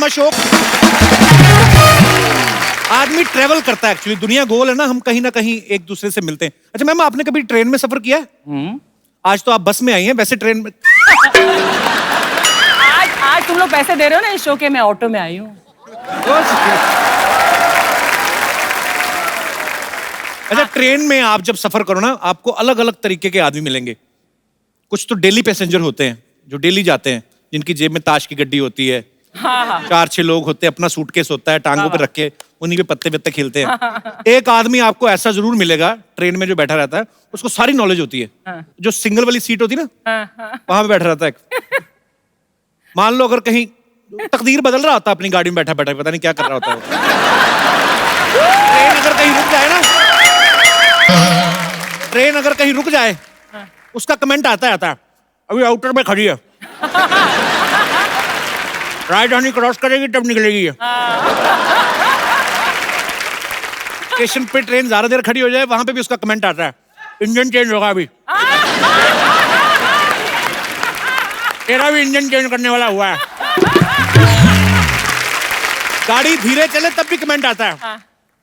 अपना शो। आदमी ट्रेवल करता है एक्चुअली, दुनिया गोल है ना, हम कहीं ना कहीं एक दूसरे से मिलते हैं। अच्छा मैम, आपने कभी ट्रेन में सफर किया है? आज तो आप बस में आई हैं, वैसे ट्रेन में आज तुम लोग पैसे दे रहे हो ना इस शो के, मैं ऑटो में आई हूँ। अच्छा, ट्रेन में आप जब सफर करो ना, आपको अलग अलग तरीके के आदमी मिलेंगे। कुछ तो डेली पैसेंजर होते हैं जो डेली जाते हैं, जिनकी जेब में ताश की गड्डी होती है। हाँ। 4-6 लोग होते हैं, अपना सूटकेस होता है, टांगों पे रख के उन्हीं पे पत्ते पत्ते खेलते हैं। एक आदमी आपको ऐसा जरूर मिलेगा ट्रेन में जो बैठा रहता है, उसको सारी नॉलेज होती है। जो सिंगल वाली सीट होती है ना, वहां पे बैठा रहता है। मान लो अगर कहीं तकदीर बदल रहा होता है, अपनी गाड़ी में बैठा बैठा पता नहीं क्या कर रहा होता है। ट्रेन अगर कहीं रुक जाए ना, ट्रेन अगर कहीं रुक जाए, उसका कमेंट आता है अभी आउटर में खड़ी है, राजधानी क्रॉस करेगी तब निकलेगी। स्टेशन पे ट्रेन ज्यादा देर खड़ी हो जाए, वहां पे भी उसका कमेंट आता है, इंजन चेंज होगा अभी, तेरा भी इंजन चेंज करने वाला हुआ है। गाड़ी धीरे चले तब भी कमेंट आता है,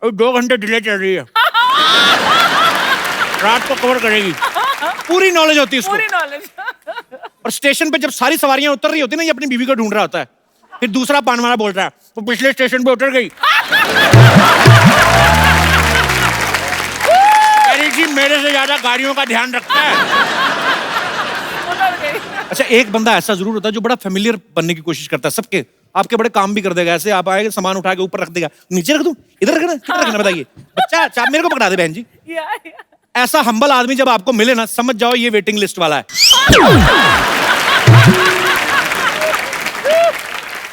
अभी 2 घंटे डिले चल रही है, रात को कवर करेगी। पूरी नॉलेज होती है उसको। पूरी नॉलेज। और स्टेशन पे जब सारी सवारियां उतर रही होती है ना, ये अपनी बीवी को ढूंढ रहा होता है, फिर दूसरा पान वाला बोल रहा है, वो पिछले स्टेशन पे उतर गई। अरे जी, मेरे से ज्यादा गाड़ियों का ध्यान रखता है। अच्छा, एक बंदा ऐसा जरूर होता है जो बड़ा फेमिलियर बनने की कोशिश करता है सबके, आपके बड़े काम भी कर देगा। ऐसे आप आएंगे, सामान उठा के ऊपर रख देगा, नीचे रख दूं, इधर रखना, किधर रखना बताइए, बच्चा चाप मेरे को पकड़ा दे बहन जी। ऐसा हम्बल आदमी जब आपको मिले ना, समझ जाओ ये वेटिंग लिस्ट वाला है।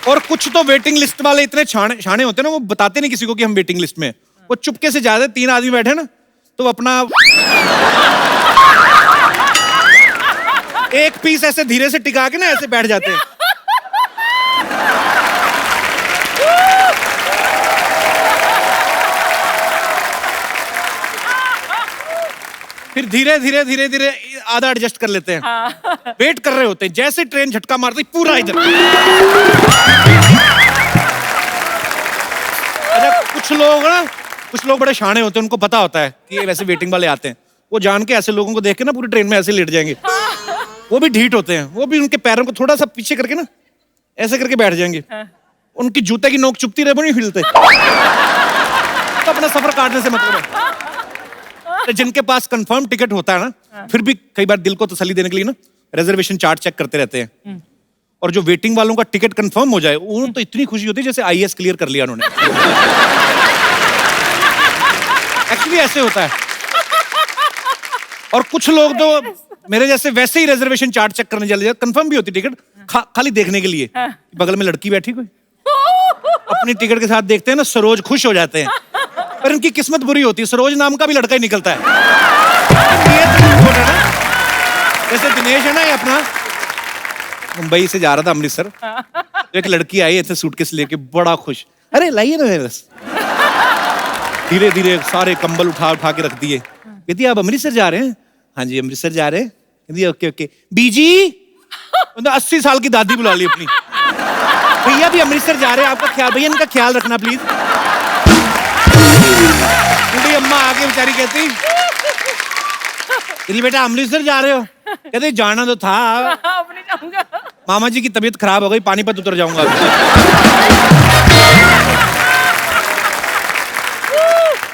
और कुछ तो वेटिंग लिस्ट वाले इतने छाने होते हैं ना, वो बताते नहीं किसी को कि हम वेटिंग लिस्ट में हैं। वो चुपके से जाते, 3 आदमी बैठे ना, तो अपना एक पीस ऐसे धीरे से टिका के ना ऐसे बैठ जाते हैं। फिर धीरे धीरे धीरे धीरे आधा एडजस्ट कर लेते हैं। वेट कर रहे होते हैं, जैसे ट्रेन झटका मारती पूरा इधर। अच्छा, कुछ लोग बड़े शाणे होते हैं, उनको पता होता है कि ये वैसे वेटिंग वाले आते हैं। वो जान के ऐसे लोगों को देख के ना पूरी ट्रेन में ऐसे लेट जाएंगे। वो भी ढीठ होते हैं, वो भी उनके पैरों को थोड़ा सा पीछे करके ना ऐसे करके बैठ जाएंगे। उनकी जूते की नोक चुभती रहे, वो नहीं हिलते। तो अपना सफर काटने से मतलब है। जिनके पास कंफर्म टिकट होता है ना, फिर भी कई बार दिल को तसल्ली देने के लिए ना रिजर्वेशन चार्ट चेक करते रहते हैं। और जो वेटिंग वालों का टिकट कंफर्म हो जाए, उन्हें तो इतनी खुशी होती है जैसे आईएएस क्लियर कर लिया उन्होंने। एक्चुअली ऐसे होता है। और कुछ लोग तो मेरे जैसे वैसे ही रिजर्वेशन चार्ट चेक करने चले जाते, कंफर्म भी होती टिकट, खाली देखने के लिए बगल में लड़की बैठी कोई, अपनी टिकट के साथ देखते हैं ना, सरोज खुश हो जाते हैं। पर उनकी किस्मत बुरी होती है, सरोज नाम का भी लड़का ही निकलता है। जैसे दिनेश है ना, ये अपना मुंबई से जा रहा था अमृतसर, तो एक लड़की आई ऐसे सूटकेस लेके, बड़ा खुश, अरे लाइए ना मेरे बस। धीरे धीरे सारे कंबल उठा उठा के रख दिए। कहती आप अमृतसर जा रहे हैं? हाँ जी अमृतसर जा रहे हैं। कहती ओके ओके। बीजी 80 साल की दादी बुला ली अपनी, भैया भी अमृतसर जा रहे हैं, आपका ख्याल, भैया इनका ख्याल रखना प्लीज। बूढ़ी अम्मा आके बेचारी कहती, बेटा अमृतसर जा रहे हो? कहते जाना तो था, अब नहीं जाऊंगा, मामा जी की तबीयत खराब हो गई, पानीपत उतर जाऊंगा।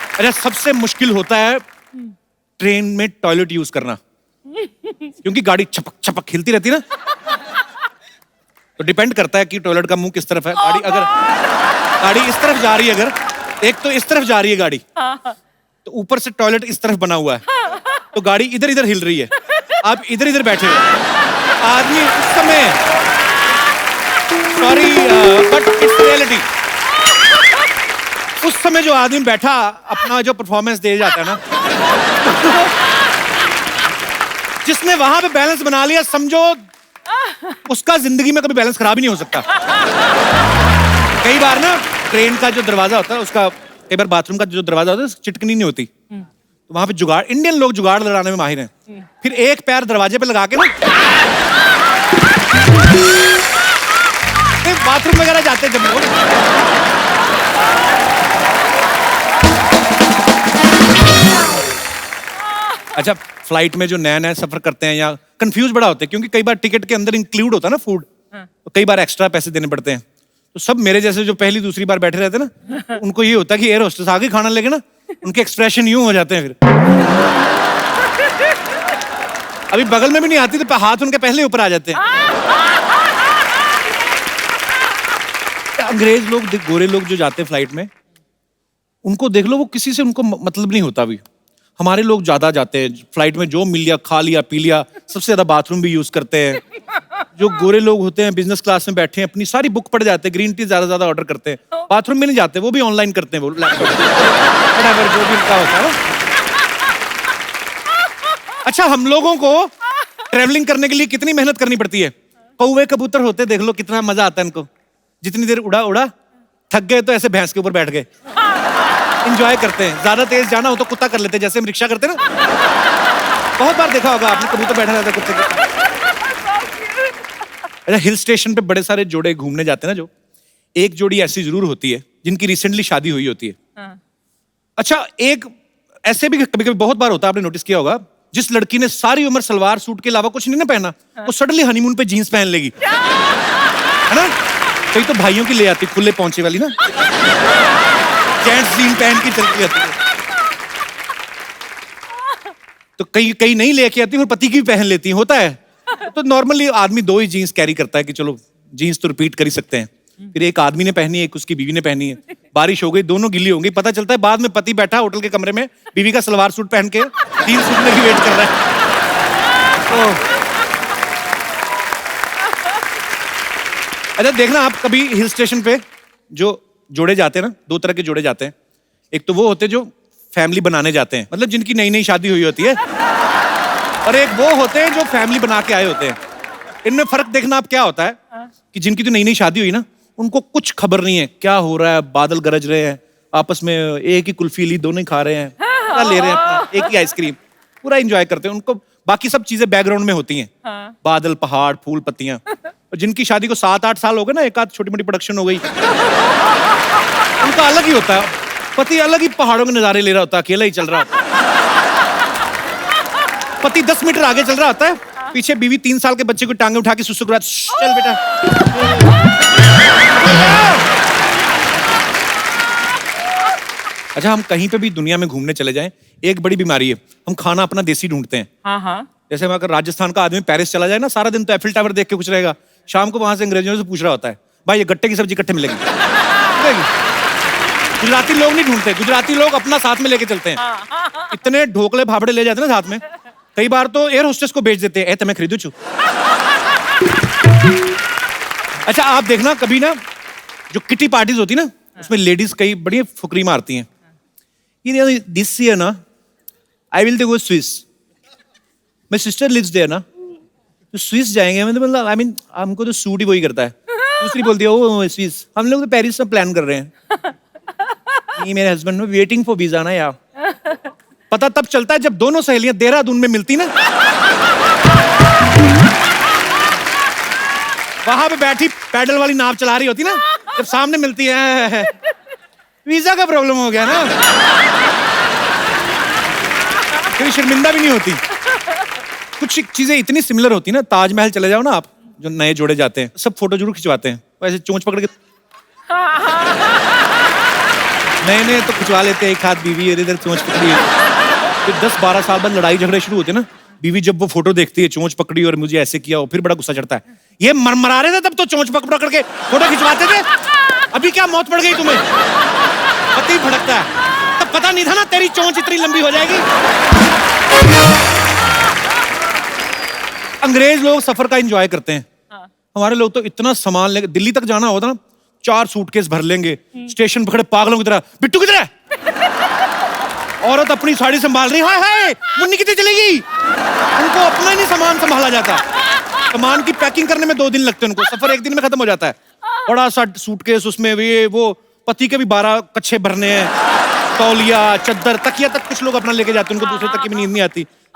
अच्छा, सबसे मुश्किल होता है ट्रेन में टॉयलेट यूज करना, क्योंकि गाड़ी छपक छपक हिलती रहती है ना, तो डिपेंड करता है कि टॉयलेट का मुंह किस तरफ है। गाड़ी अगर गाड़ी इस तरफ जा रही है, अगर एक तो इस तरफ जा रही है गाड़ी, तो ऊपर से टॉयलेट इस तरफ बना हुआ है, तो गाड़ी इधर इधर हिल रही है, आप इधर इधर बैठे हो। आदमी उस समय, सॉरी बट इट्स रियलिटी, उस समय जो आदमी बैठा अपना जो परफॉर्मेंस दे जाता है ना, जिसने वहां पे बैलेंस बना लिया, समझो उसका जिंदगी में कभी बैलेंस खराब ही नहीं हो सकता। कई बार ना ट्रेन का जो दरवाजा होता है, उसका कई बार बाथरूम का जो दरवाजा होता है चिटकनी नहीं होती, तो वहां पे जुगाड़, इंडियन लोग जुगाड़ लगाने में माहिर हैं। फिर एक पैर दरवाजे पे लगा के ना बाथरूम वगैरह जाते हैं जब लोग। अच्छा, फ्लाइट में जो नया नया सफर करते हैं या कंफ्यूज बड़ा होते हैं, क्योंकि कई बार टिकट के अंदर इंक्लूड होता है ना फूड, तो कई बार एक्स्ट्रा पैसे देने पड़ते हैं। तो सब मेरे जैसे जो पहली दूसरी बार बैठे रहते हैं ना, उनको ये होता है कि एयर होस्टेस आगे खाना लेके ना, उनके एक्सप्रेशन यूं हो जाते हैं फिर। अभी बगल में भी नहीं आती तो हाथ उनके पहले ऊपर आ जाते हैं। अंग्रेज लोग, गोरे लोग जो जाते हैं फ्लाइट में, उनको देख लो, वो किसी से उनको मतलब नहीं होता। अभी हमारे लोग ज्यादा जाते हैं फ्लाइट में, जो मिल लिया खा लिया पी लिया, सबसे ज्यादा बाथरूम भी यूज करते हैं। जो गोरे लोग होते हैं बिजनेस क्लास में बैठे हैं, अपनी सारी बुक पढ़ जाते हैं, ग्रीन टी ज्यादा ऑर्डर करते हैं, बाथरूम में नहीं जाते, वो भी ऑनलाइन करते हैं, वो लैपटॉप जो भी उनका होता है। अच्छा, हम लोगों को ट्रेवलिंग करने के लिए कितनी मेहनत करनी पड़ती है। कौवे कबूतर होते देख लो, कितना मजा आता है इनको। जितनी देर उड़ा उड़ा, थक गए तो ऐसे भैंस के ऊपर बैठ गए, एंजॉय करते हैं। ज्यादा तेज जाना हो तो कुत्ता कर लेते हैं, जैसे हम रिक्शा करते हैं ना। बहुत बार देखा होगा आपने, कबूतर बैठा रहता है कुत्ते के। अच्छा, हिल स्टेशन पे बड़े सारे जोड़े घूमने जाते हैं ना, जो एक जोड़ी ऐसी जरूर होती है जिनकी रिसेंटली शादी हुई होती है। अच्छा, एक ऐसे भी कभी कभी बहुत बार होता है, आपने नोटिस किया होगा, जिस लड़की ने सारी उम्र सलवार सूट के अलावा कुछ नहीं ना पहना, वो सडनली हनीमून पे जीन्स पहन लेगी, है ना। कई तो भाइयों की ले आती खुले पहुंचे वाली ना, जेंट्स जीन पहन के चलती आती है। तो कई नहीं लेके आती और पति की भी पहन लेती है, होता है। तो नॉर्मली आदमी 2 ही जीन्स कैरी करता है कि चलो जीन्स तो रिपीट कर ही सकते हैं। फिर एक आदमी ने पहनी है, एक उसकी बीवी ने पहनी है। बारिश हो गई, दोनों गिली होंगी, पता चलता है बाद में पति बैठा होटल के कमरे में, बीवी का सलवार सूट पहन के 3 सूट की वेट कर रहा है। अच्छा, देखना आप कभी हिल स्टेशन पे जो जोड़े जाते हैं ना, 2 तरह के जोड़े जाते हैं। एक तो वो होते हैं जो फैमिली बनाने जाते हैं, मतलब जिनकी नई नई शादी हुई होती है, और एक वो होते हैं जो फैमिली बना के आए होते हैं। इनमें फर्क देखना आप क्या होता है कि जिनकी तो नई नई शादी हुई ना, उनको कुछ खबर नहीं है क्या हो रहा है, बादल गरज रहे हैं, आपस में एक ही कुल्फी ली, दोनों ही खा रहे हैं, पूरा ले रहे हैं अपना, एक ही आइसक्रीम, पूरा एंजॉय करते हैं। उनको बाकी सब चीजें बैकग्राउंड में होती हैं, बादल, पहाड़, फूल, पत्तियां। और जिनकी शादी को 7-8 साल हो गए ना, एक आध छोटी मोटी प्रोडक्शन हो गई, उनका अलग ही होता है। पति अलग ही पहाड़ों के नजारे ले रहा होता है, अकेला ही चल रहा होता है। पति 10 मीटर आगे चल रहा होता है, पीछे बीवी 3 साल के बच्चे को टांगे उठा के सुसुक रहा, चल बेटा। अच्छा, हम कहीं पे भी दुनिया में घूमने चले जाएं, एक बड़ी बीमारी है, हम खाना अपना देसी ढूंढते हैं। जैसे अगर राजस्थान का आदमी पेरिस चला जाए ना, सारा दिन तो एफिल टावर देख के कुछ रहेगा, शाम को वहां से अंग्रेजों से पूछ रहा होता है, भाई ये गट्टे की सब्जी कट्टे मिलेगी। गुजराती लोग नहीं ढूंढते, गुजराती लोग अपना साथ में लेके चलते हैं। इतने ढोकले भापड़े ले जाते हैं ना साथ में, कई बार तो एयर होस्टेस को बेच देते हैं, मैं खरीदू छू। अच्छा, आप देखना कभी ना, जो किटी पार्टीज होती ना, उसमें लेडीज कई बड़ी फुकरी मारती हैं। ये दिस ईयर ना, I will go Swiss, my sister lives there ना, तो स्विस जाएंगे। मतलब आई मीन हमको तो सूट ही वही करता है। दूसरी बोलती है ओ स्विस, हम लोग तो पेरिस में प्लान कर रहे हैं। ये मेरे हस्बैंड में वेटिंग फॉर वीजा ना यार। पता तब चलता है जब दोनों सहेलियां देहरादून में मिलती ना, वहां पे बैठी पैडल वाली नाव चला रही होती ना, जब सामने मिलती है, वीजा का प्रॉब्लम हो गया ना, फिर शर्मिंदा भी नहीं होती। कुछ चीजें इतनी सिमिलर होती ना, ताजमहल चले जाओ ना आप, जो नए जोड़े जाते हैं, सब फोटो जरूर खिंचवाते हैं, वैसे चोंच पकड़ के नए तो खिंचवा लेते हैं, एक हाथ बीवी इधर चोंच पकड़ी है। फिर 10-12 साल बाद लड़ाई झगड़े शुरू होते हैं ना, बीवी जब वो फोटो देखती है, चोंच पकड़ी और मुझे ऐसे किया, फिर बड़ा गुस्सा चढ़ता है। ये मरमरा रहे थे तब तो चोंच पकड़ के फोटो खिंचवाते थे, अभी क्या मौत पड़ गई तुम्हें? पति भड़कता है, तब पता नहीं था ना तेरी चोंच इतनी लंबी हो जाएगी। अंग्रेज लोग सफर का एंजॉय करते हैं, हमारे लोग तो इतना सामान लेके, दिल्ली तक जाना होता ना, 4 सूटकेस भर लेंगे, स्टेशन पकड़े पागलों की तरह, बिट्टू किधर है? औरत अपनी साड़ी संभाल रही, हाय हाय मुन्नी कितनी चलेगी? उनको अपना ही नहीं सामान संभाला जाता। सामान की पैकिंग करने में 2 दिन लगते हैं उनको, सफर 1 दिन में खत्म हो जाता है। बड़ा सा सूटकेस, उसमें वो पति के भी 12 कच्छे भरने हैं, तौलिया, चद्दर, तकिया तक कुछ लोग अपना लेके जाते हैं, उनको दूसरे तक की भी नींद नहीं आती।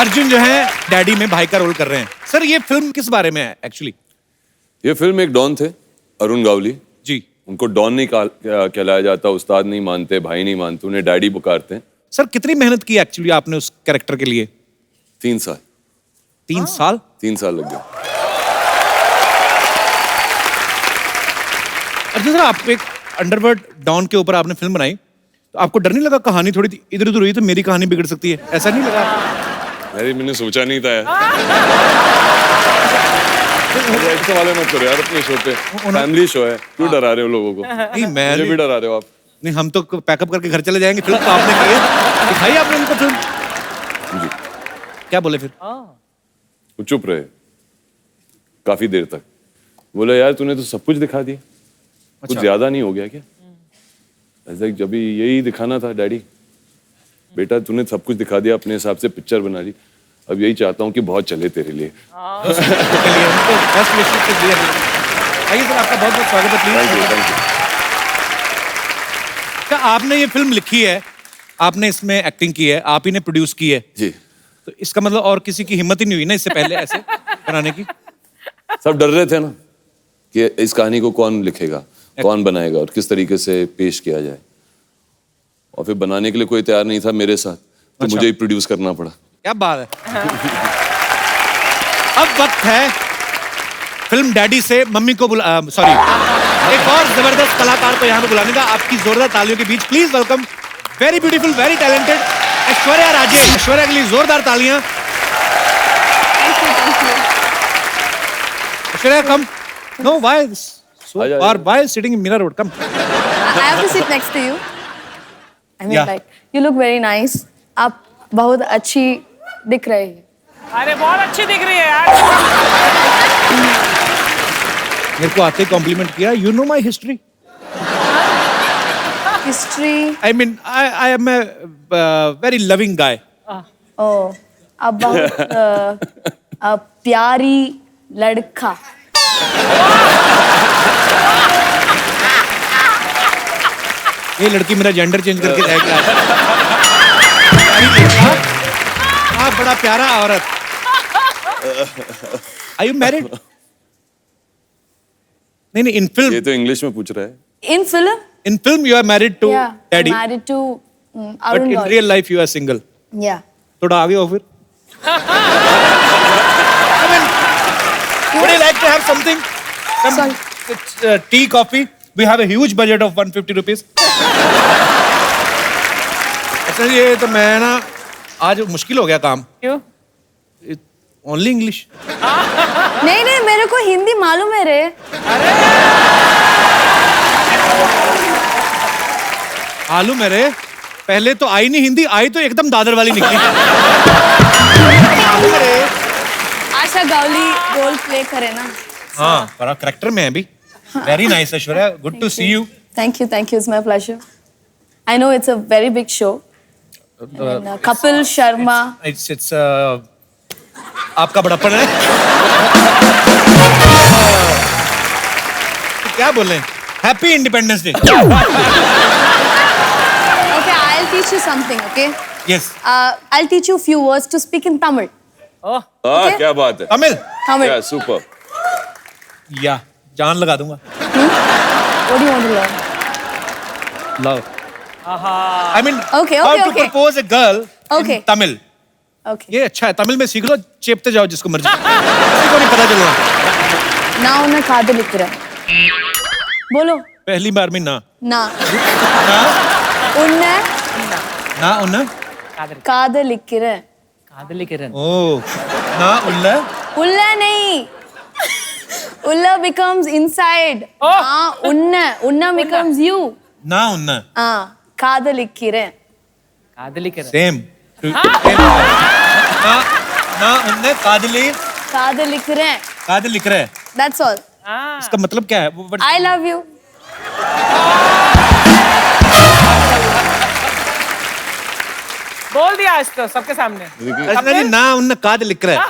अर्जुन जो है डैडी में भाई का रोल कर रहे हैं। सर ये फिल्म किस बारे में है एक्चुअली? ये फिल्म एक डॉन थे, अरुण गावली जी। उनको डॉन नहीं कहलाया जाता, उस्ताद नहीं मानते, भाई नहीं मानते, उन्हें डैडी पुकारते हैं। सर कितनी मेहनत की एक्चुअली आपने उस कैरेक्टर के लिए? 3 साल। 3 साल? 3 साल लग गए। अर्जुन सर आप एक अंडरवर्ल्ड डॉन के ऊपर आपने फिल्म बनाई, तो आपको डर नहीं लगा कहानी थोड़ी इधर उधर हुई तो मेरी कहानी बिगड़ सकती है, ऐसा नहीं लगा? अरे मैंने सोचा नहीं था यार। ऐसे वाले मत करो यार अपने शो पे, फैमिली शो है, क्यों डरा रहे हो लोगों को? नहीं मैं मुझे भी डरा रहे हो आप। नहीं हम तो पैकअप करके घर चले जाएंगे, फिल्म तो आपने की है, दिखाई आपने उनको फिल्म। जी। क्या बोले फिर? वो चुप रहे काफी देर तक। बोले यार तूने तो सब कुछ दिखा दिया, कुछ ज्यादा नहीं हो गया क्या? ऐसा जब यही दिखाना था डैडी, बेटा तूने सब कुछ दिखा दिया, अपने हिसाब से पिक्चर बना ली, अब यही चाहता हूँ कि बहुत चले तेरे लिए। आइए सर आपका बहुत बहुत स्वागत है। Thank you, thank you. क्या आपने ये फिल्म लिखी है, आपने इसमें एक्टिंग की है, आप ही ने प्रोड्यूस की है, जी। तो इसका मतलब और किसी की हिम्मत ही नहीं हुई ना इससे पहले ऐसे बनाने की? सब डर रहे थे ना कि इस कहानी को कौन लिखेगा, कौन बनाएगा और किस तरीके से पेश किया जाए, और फिर बनाने के लिए कोई तैयार नहीं था मेरे साथ, तो मुझे ही प्रोड्यूस करना पड़ा। क्या बात है। अब वक्त है फिल्म डैडी से मम्मी को सॉरी एक और जबरदस्त कलाकार को यहाँ पे बुलाने का। आपकी जोरदार तालियों के बीच please welcome very beautiful very talented Aishwarya Rajesh. Aishwarya के लिए जोरदार तालियां। Aishwarya come. No why so far, why sitting in Mira Road? Come. I have to sit next to you. I mean, Yeah. like, you look very nice. आप बहुत अच्छी दिख रही है। अरे बहुत अच्छी दिख रही है यार। मेरे को आते ही कॉम्प्लीमेंट किया। You know my history? History. I mean, I am a very loving guy. Oh, आप बहुत प्यारी लड़का। ये लड़की मेरा जेंडर चेंज करके जाएगी। हाँ बड़ा प्यारा औरत। Are you married? नहीं in film. ये तो इंग्लिश में पूछ रहा है। In film? In film you are married to Yeah. daddy. Married to But Arun in Gauri. real life you are single. Yeah. थोड़ा आगे हो फिर। I mean, would you like to have something? Sorry. Tea, coffee. We have a huge budget of 150 rupees. अच्छा ये तो मैं ना आज मुश्किल हो गया काम। क्यों? Only English. नहीं नहीं मेरे को हिंदी मालूम है रे। आलू मेरे पहले तो आई नहीं हिंदी, आई तो एकदम दादर वाली निकली। आलू मेरे। आशा गावली रोल प्ले करे ना। हाँ बड़ा करेक्टर में है अभी। Very nice Aishwarya, good to see you. Thank you, it's my pleasure. I know it's a very big show. And, Kapil Sharma. It's आपका बड़प्पन है। तो क्या बोले? Happy Independence Day. Okay, I'll teach you something, okay? Yes. I'll teach you a few words to speak in Tamil. Oh Okay. क्या बात है। Tamil. Tamil. Yeah, super. या जान लगा दूंगा। What do you want to learn? Love. I mean, Okay, how okay, to okay. propose a girl Okay. in Tamil. Okay. ये अच्छा है, तमिल में सीख लो, चेपते जाओ जिसको मर्जी। किसी को नहीं पता चलना। நான் உன்னை காதலிக்கிறேன் बोलो पहली बार में ना நான் ना உன்னை ना उन्ना காதலிக்கிறேன் कादली किरण। ओ ना उल्ला உள்ள नहीं உள்ள becomes inside Oh. நான் உன்னை becomes you ना उन्ना காதலிக்கிறேன் कादली किरण। सेम ना ना उन्ने कादली காதலிக்கிறேன் कादल लिख रहा है। that's all इसका मतलब क्या है? I love you बोल दिया आज तो सबके सामने। ऐसा नहीं ना उन्ने कादल लिख रहा है।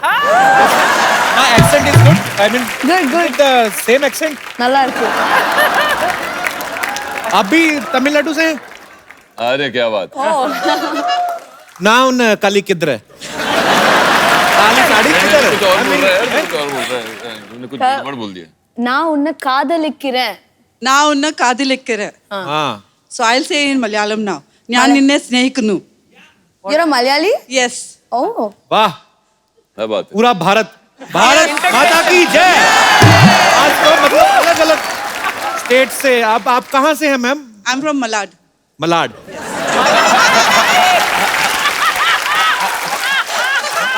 ना accent is good. I mean good good the same accent. நல்லா இருக்கு आप भी तमिलनाडु से हैं? अरे क्या बात। oh ना उन काली किधर है? काली साड़ी किधर है? कुछ और बोल रहा है यार, कुछ और बोल रहा है, तूने कुछ गड़बड़ बोल दिया. நான் உன்னை காதலிக்கிறேன். நான் உன்னை காதலிக்கிறேன். हाँ. So I'll say in Malayalam now. ഞാൻ നിന്നെ സ്നേഹിക്കുന്നു. You're a Malayali? Yes. Oh. वाह, क्या बात है. पूरा भारत माता की जय. आज तो मतलब अलग अलग स्टेट से आप कहाँ से हैं ma'am? I'm from Malad. Malad.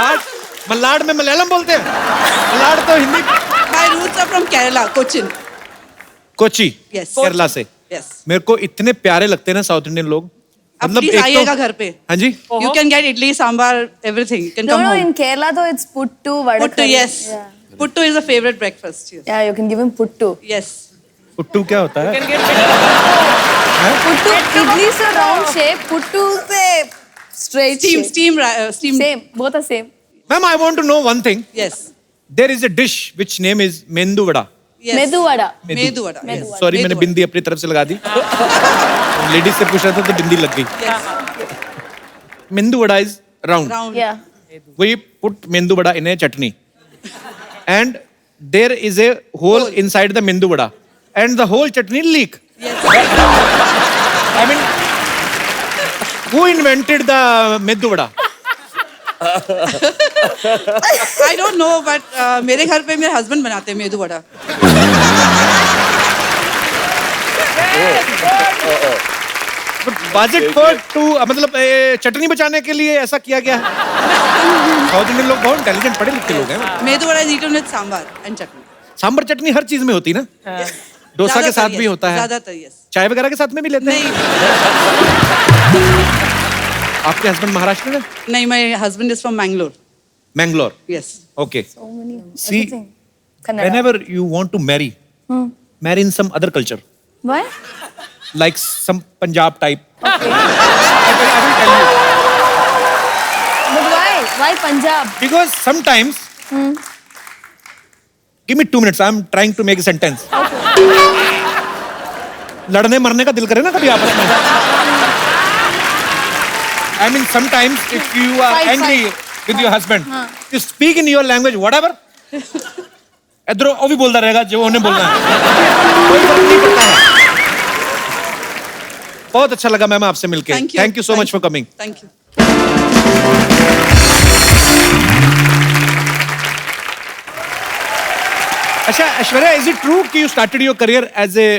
आज मलाड में मलयालम बोलते हैं. मलाड तो Hindi. My roots are from Kerala, Cochin. Kochi. Yes. Kerala से. Yes. मेरे को इतने प्यारे लगते हैं ना साउथ इंडियन लोग. अब प्लीज आइएगा घर पे. हाँ जी. You can get idli, sambar, everything. You can No, come no, home. in Kerala though it's puttu, vada Puttu, curry. yes. Yeah. Puttu is a favorite breakfast. Yes. Yeah, you can give him puttu. Yes. Puttu क्या होता है? Puttu, idli is a round shape, puttu se straight shape. Steam. Same, both are same. Ma'am I want to know one thing. Yes. There is a dish which name is medu vada. Yes. Medu vada. Medu vada. Yes. Sorry Medu मैंने vada. Bindi अपनी तरफ से लगा दी. Ladies से पूछ रहा था तो बिंदी लग गई. Yes. मेंदू vada is round. Round. Yeah. We put mendu vada in a chutney, and there is a hole inside the mendu vada, and the whole chutney leak. Yes. I mean, who invented the mendu vada? I don't know, but मेरे घर पे मेरे husband बनाते हैं medu vada. But was it for to मतलब चटनी बचाने के लिए ऐसा किया गया है? साउथ इंडियन लोग बहुत इंटेलिजेंट पढ़े लिखे लोग हैं. Medu vada is eaten with sambar and chutney. Sambar चटनी हर चीज में होती है ना. डोसा के साथ भी होता है. ज्यादातर yes. चाय वगैरह के साथ में भी लेते हैं. नहीं. आपके हस्बैंड महाराष्ट्र में? नहीं, my husband is from Mangalore. Mangalore. Yes. Okay. So many. See, Everything. Kannada. whenever you want to marry, marry in some other culture, Why? like some Punjab type. Okay. I will tell you. But why? Why Punjab? Because sometimes, give me 2 minutes. I'm trying to make a sentence. लड़ने मरने का दिल करे ना कभी आपस में. I mean, sometimes if you are Fight, angry with your husband, you speak in your language, whatever. इधर वो भी बोलता रहेगा जो उन्हें बोलना है. कोई फर्क नहीं पड़ता है. बहुत अच्छा लगा मैम आपसे मिलके. Thank you. Thank you so much for coming. Thank you. अच्छा ऐश्वर्या, is it true कि you started your career as a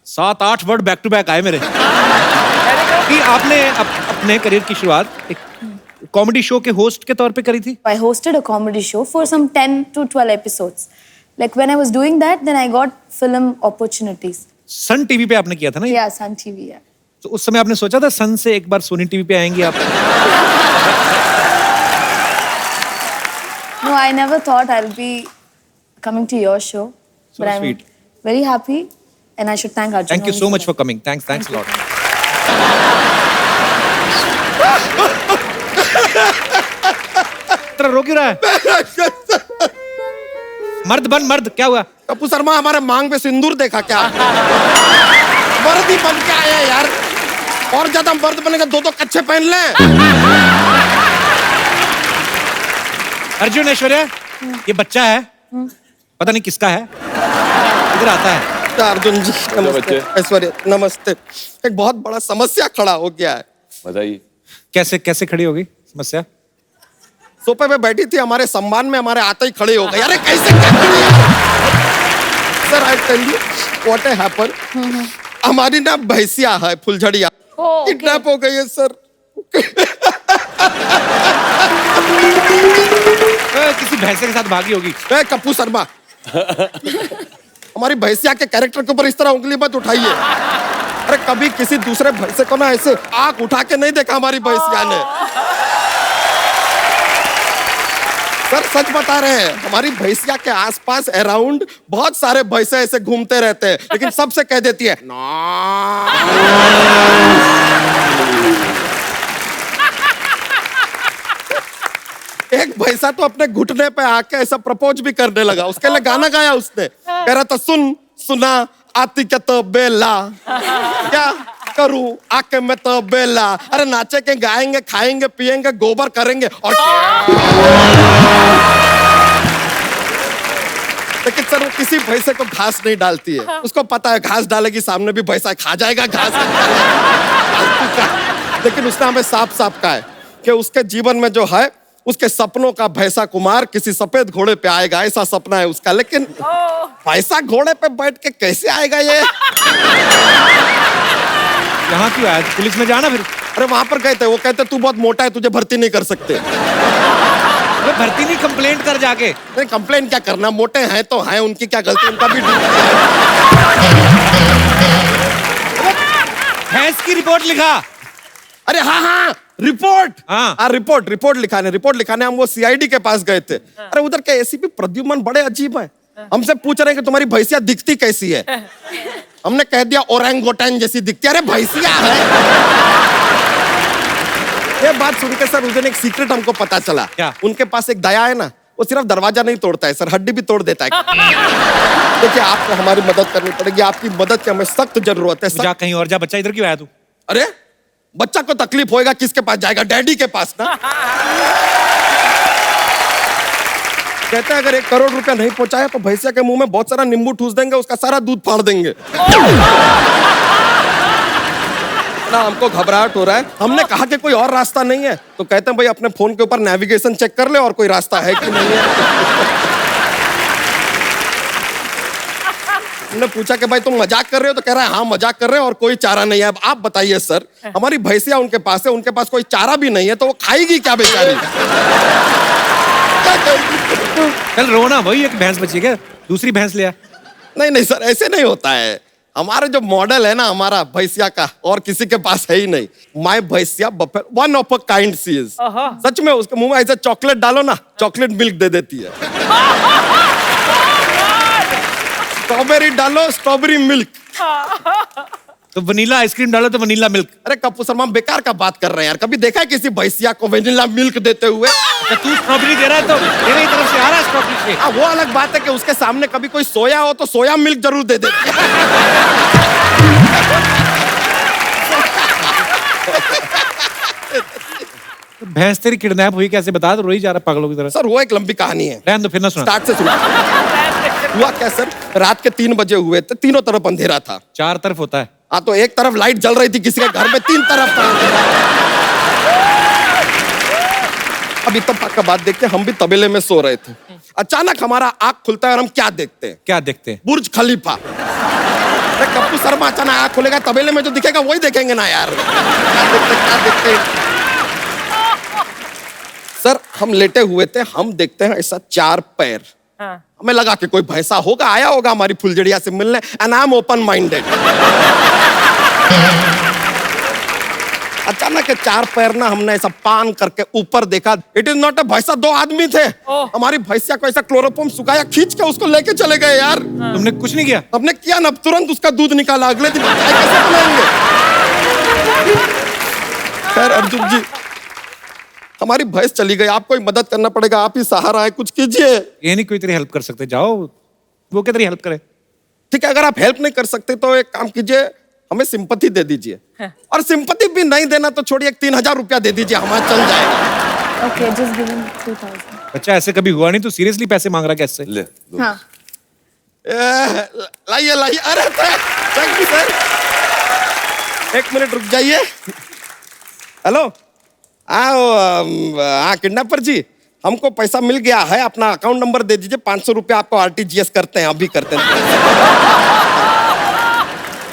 7-8 word back to back आए मेरे कि आपने अपने करियर की शुरुआत एक कॉमेडी शो के होस्ट के तौर पे करी थी. I hosted a comedy show for some 10 to 12 episodes. Like when I was doing that, then I got film opportunities. Sun TV पे आपने किया था ना ये? Yeah, Sun TV. Yeah. तो उस समय आपने सोचा था सन से एक बार सोनी टीवी पे आएंगे आप? No, I never thought I'll be coming to your show. So but I'm sweet. very happy, and I should thank Arjun. Thank you only so much that. for coming. Thanks a lot. तेरा रो क्यों रहा है? मर्द बन मर्द. क्या हुआ? कपूर शर्मा हमारे मांग पे सिंदूर देखा क्या? मर्द ही बन के आया यार. और ज्यादा मर्द बनेगा 2 कच्छे पहन ले. अर्जुन, ऐश्वर्या, ये बच्चा है, पता नहीं किसका है, इधर आता है. अर्जुन जी नमस्ते. बच्चे. ऐश्वर्या नमस्ते. एक बहुत बड़ा समस्या खड़ा हो गया है. बताइए. कैसे खड़ी होगी समस्या? सोफे पे बैठी थी, हमारे सम्मान में हमारे आते ही खड़े हो गए. अरे कैसे sir, I tell you what happen. हमारी ना भैंसिया है फुलझड़िया, किडनैप हो गई है सर. किसी भैंसे के साथ भागी होगी. कपूर शर्मा, हमारी भैंसिया के कैरेक्टर के ऊपर इस तरह उंगली मत उठाइए. अरे कभी किसी दूसरे भैंसे को ना ऐसे आंख उठा के नहीं देखा हमारी भैंसिया ने. सर सच बता रहे हैं, हमारी भैंसिया के आसपास अराउंड बहुत सारे भैंसे ऐसे घूमते रहते हैं, लेकिन सबसे कह देती है एक भैंसा तो अपने घुटने पे आके ऐसा प्रपोज भी करने लगा. उसके लिए गाना गाया उसने. कह रहा था सुन सुना आती क्या तो बेला. क्या करूं आके मैं तो बेला, अरे नाचेंगे गाएंगे खाएंगे पिएंगे गोबर करेंगे और लेकिन सर वो किसी भैंसे को घास नहीं डालती है, उसको पता है घास डालेगी सामने भी भैंसा खा जाएगा घास। लेकिन उसने हमें साफ साफ कहा है कि उसके जीवन में जो है उसके सपनों का भैंसा कुमार किसी सफेद घोड़े पे आएगा, ऐसा सपना है उसका। लेकिन भैंसा घोड़े पे बैठ के कैसे आएगा ये? यहाँ क्यों आया? पुलिस में जाना फिर। अरे वहां पर गए थे, वो कहते तू बहुत मोटा है तुझे भर्ती नहीं कर सकते। अरे भर्ती नहीं, कंप्लेंट कर जाके। नहीं कंप्लेन क्या करना, मोटे हैं तो हैं, उनकी क्या गलती, उनका भी भैंस की रिपोर्ट लिखा। अरे हाँ रिपोर्ट, हाँ। रिपोर्ट लिखाने हम वो सीआईडी के पास गए थे। अरे उधर के एसीपी प्रद्युमन बड़े अजीब हैं, हमसे पूछ रहे हैं कि तुम्हारी भैंसिया दिखती कैसी है। हमने कह दिया ओरंगोटन जैसी दिखती है। अरे भैंसिया है। ये बात सुन के सर उस दिन एक सीक्रेट हमको पता चला। क्या? उनके पास एक दया है ना, वो सिर्फ दरवाजा नहीं तोड़ता है सर, हड्डी भी तोड़ देता है। देखिए आपको हमारी मदद करनी पड़ेगी, आपकी मदद की हमें सख्त जरूरत है। जा कहीं और जा, बच्चा इधर क्यों आया तू? अरे बच्चा को तकलीफ होएगा किसके पास जाएगा? डैडी के पास ना। कहते हैं अगर 1 करोड़ रुपया नहीं पहुंचाया तो भैंसिया के मुंह में बहुत सारा नींबू ठूस देंगे, उसका सारा दूध फाड़ देंगे। ना हमको घबराहट हो रहा है। हमने कहा कि कोई और रास्ता नहीं है, तो कहते हैं भाई अपने फोन के ऊपर नेविगेशन चेक कर ले और कोई रास्ता है कि नहीं है। हमने पूछा कि भाई तुम मजाक कर रहे हो, तो कह रहा है हाँ मजाक कर रहे हो और कोई चारा नहीं है। अब आप बताइए सर, हमारी भैंसिया उनके पास है, उनके पास कोई चारा भी नहीं है, तो वो खाएगी क्या बेचारी? चल रोना, वही एक भैंस बची क्या? दूसरी भैंस ले आ। नहीं सर ऐसे नहीं होता है। हमारा जो मॉडल है ना हमारा भैंसिया का, और किसी के पास है ही नहीं। माय भैंसिया buffet one of a kind see is. सच में उसके मुंह में ऐसे चॉकलेट डालो ना, चॉकलेट मिल्क दे देती है। स्ट्रॉबेरी डालो स्ट्रॉबेरी मिल्क, तो वनीला आइसक्रीम डालो तो वनीला मिल्क। अरे कपूर शर्मा बेकार का बात कर रहे हैं यार, कभी देखा है किसी भैंसिया को वनीला मिल्क देते हुए? तू स्ट्रॉबेरी दे रहा है तो तेरी तरफ से आ रहा है स्ट्रॉबेरी से। वो अलग बात है कि उसके सामने कभी कोई सोया हो तो सोया मिल्क जरूर दे देती है। भैंस तेरी किडनैप हुई कैसे बता? तो रोई जा रहा पागलों की तरह। सर वो एक लंबी कहानी है, रहने दो, फिर ना सुना। स्टार्ट से सुना। हुआ क्या सर, रात के 3 बजे हुए थे, तीनों तरफ अंधेरा था। 4 तरफ होता है। हाँ तो एक तरफ लाइट जल रही थी किसी के घर में, 3 तरफ था अंधेरा। अब इत्तेफाक का बात देखते, हम भी तबेले में सो रहे थे। अचानक हमारा आंख खुलता है और हम क्या देखते हैं? क्या देखते हैं? बुर्ज खलीफा। अरे कप्पू शर्मा अचानक आंख खुलेगा, तबेले में जो दिखेगा वही देखेंगे ना यार। क्या देखते सर, हम लेटे हुए थे, हम देखते हैं ऐसा 4 पैर। हमें लगा कि कोई भैंसा होगा, आया होगा हमारी फुलझड़िया से मिलने, and I am open minded. अचानक 4 पैर ना हमने ऐसा पान करके ऊपर देखा, इट इज नॉट अ भैंसा, 2 आदमी थे। हमारी भैंसिया को ऐसा क्लोरोफॉर्म सुखाया, खींच के उसको लेके चले गए यार। तुमने कुछ नहीं किया? हमने किया ना, तुरंत उसका दूध निकाला, अगले दिन कैसे बनाएंगे? खैर अर्जुन जी, हमारी भैंस चली गई, आपको ही मदद करना पड़ेगा, आप ही सहारा है, कुछ कीजिए। ये नहीं कोई तेरी हेल्प कर सकते, जाओ वो क्या तेरी हेल्प करे? ठीक है, अगर आप हेल्प नहीं कर सकते तो एक काम कीजिए, हमें सिंपैथी दे दीजिए। और सिंपैथी भी नहीं देना तो छोड़िए, 3000 रुपया दे दीजिए, हमारा चल जाएगा। Okay, just give him 2000. बच्चा ऐसे कभी हुआ नहीं, तू सीरियसली पैसे मांग रहा कैसे? ले दो। हाँ. लाइए लाइए, अरे थैंक यू सर, 1 मिनट रुक जाइए। हेलो, हाँ किडनैपर जी, हमको पैसा मिल गया है, अपना अकाउंट नंबर दे दीजिए, 500 रुपया आपको RTGS करते हैं, अभी करते हैं।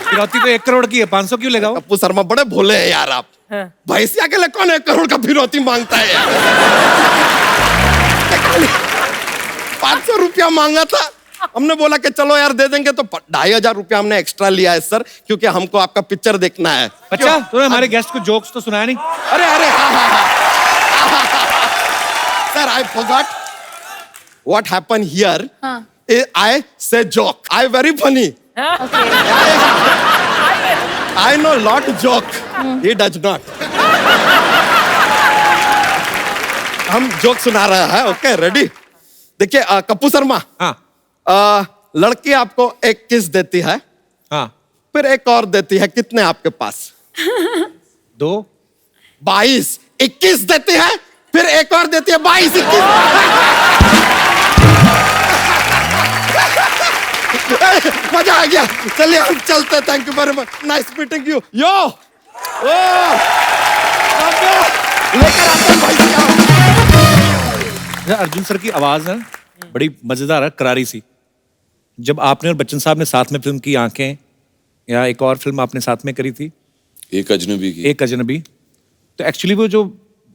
फिरौती तो 1 करोड़ की है, 500 क्यों लेगा? कप्पू शर्मा बड़े भोले हैं यार आप। भैंसिया के लिए कौन 1 करोड़ का फिरौती मांगता है यार? 500 रुपया मांगा था, हमने बोला कि चलो यार दे देंगे, तो 2500 रुपया हमने एक्स्ट्रा लिया है सर, क्योंकि हमको आपका पिक्चर देखना है। अच्छा, तूने हमारे गेस्ट को जोक्स तो सुनाया नहीं? अरे sir, I forgot what happen here. I say joke, I very funny, I know lot joke, he does not. हम जोक सुना रहे हैं, ओके रेडी? देखिए कप्पू शर्मा, हाँ लड़की आपको एक किस देती है, हाँ, फिर एक और देती है, कितने आपके पास? 2 22 21 देती है, फिर एक और देती है 22 21। मजा आ गया, चलिए हम चलते। Thank you very much, nice meeting you. यो ओ लेकर आते हैं भाई साहब। अर्जुन सर की आवाज है बड़ी मजेदार है, करारी सी। जब आपने और बच्चन साहब ने साथ में फिल्म की आंखें, या एक और फिल्म आपने साथ में करी थी एक अजनबी की। एक अजनबी, तो एक्चुअली वो जो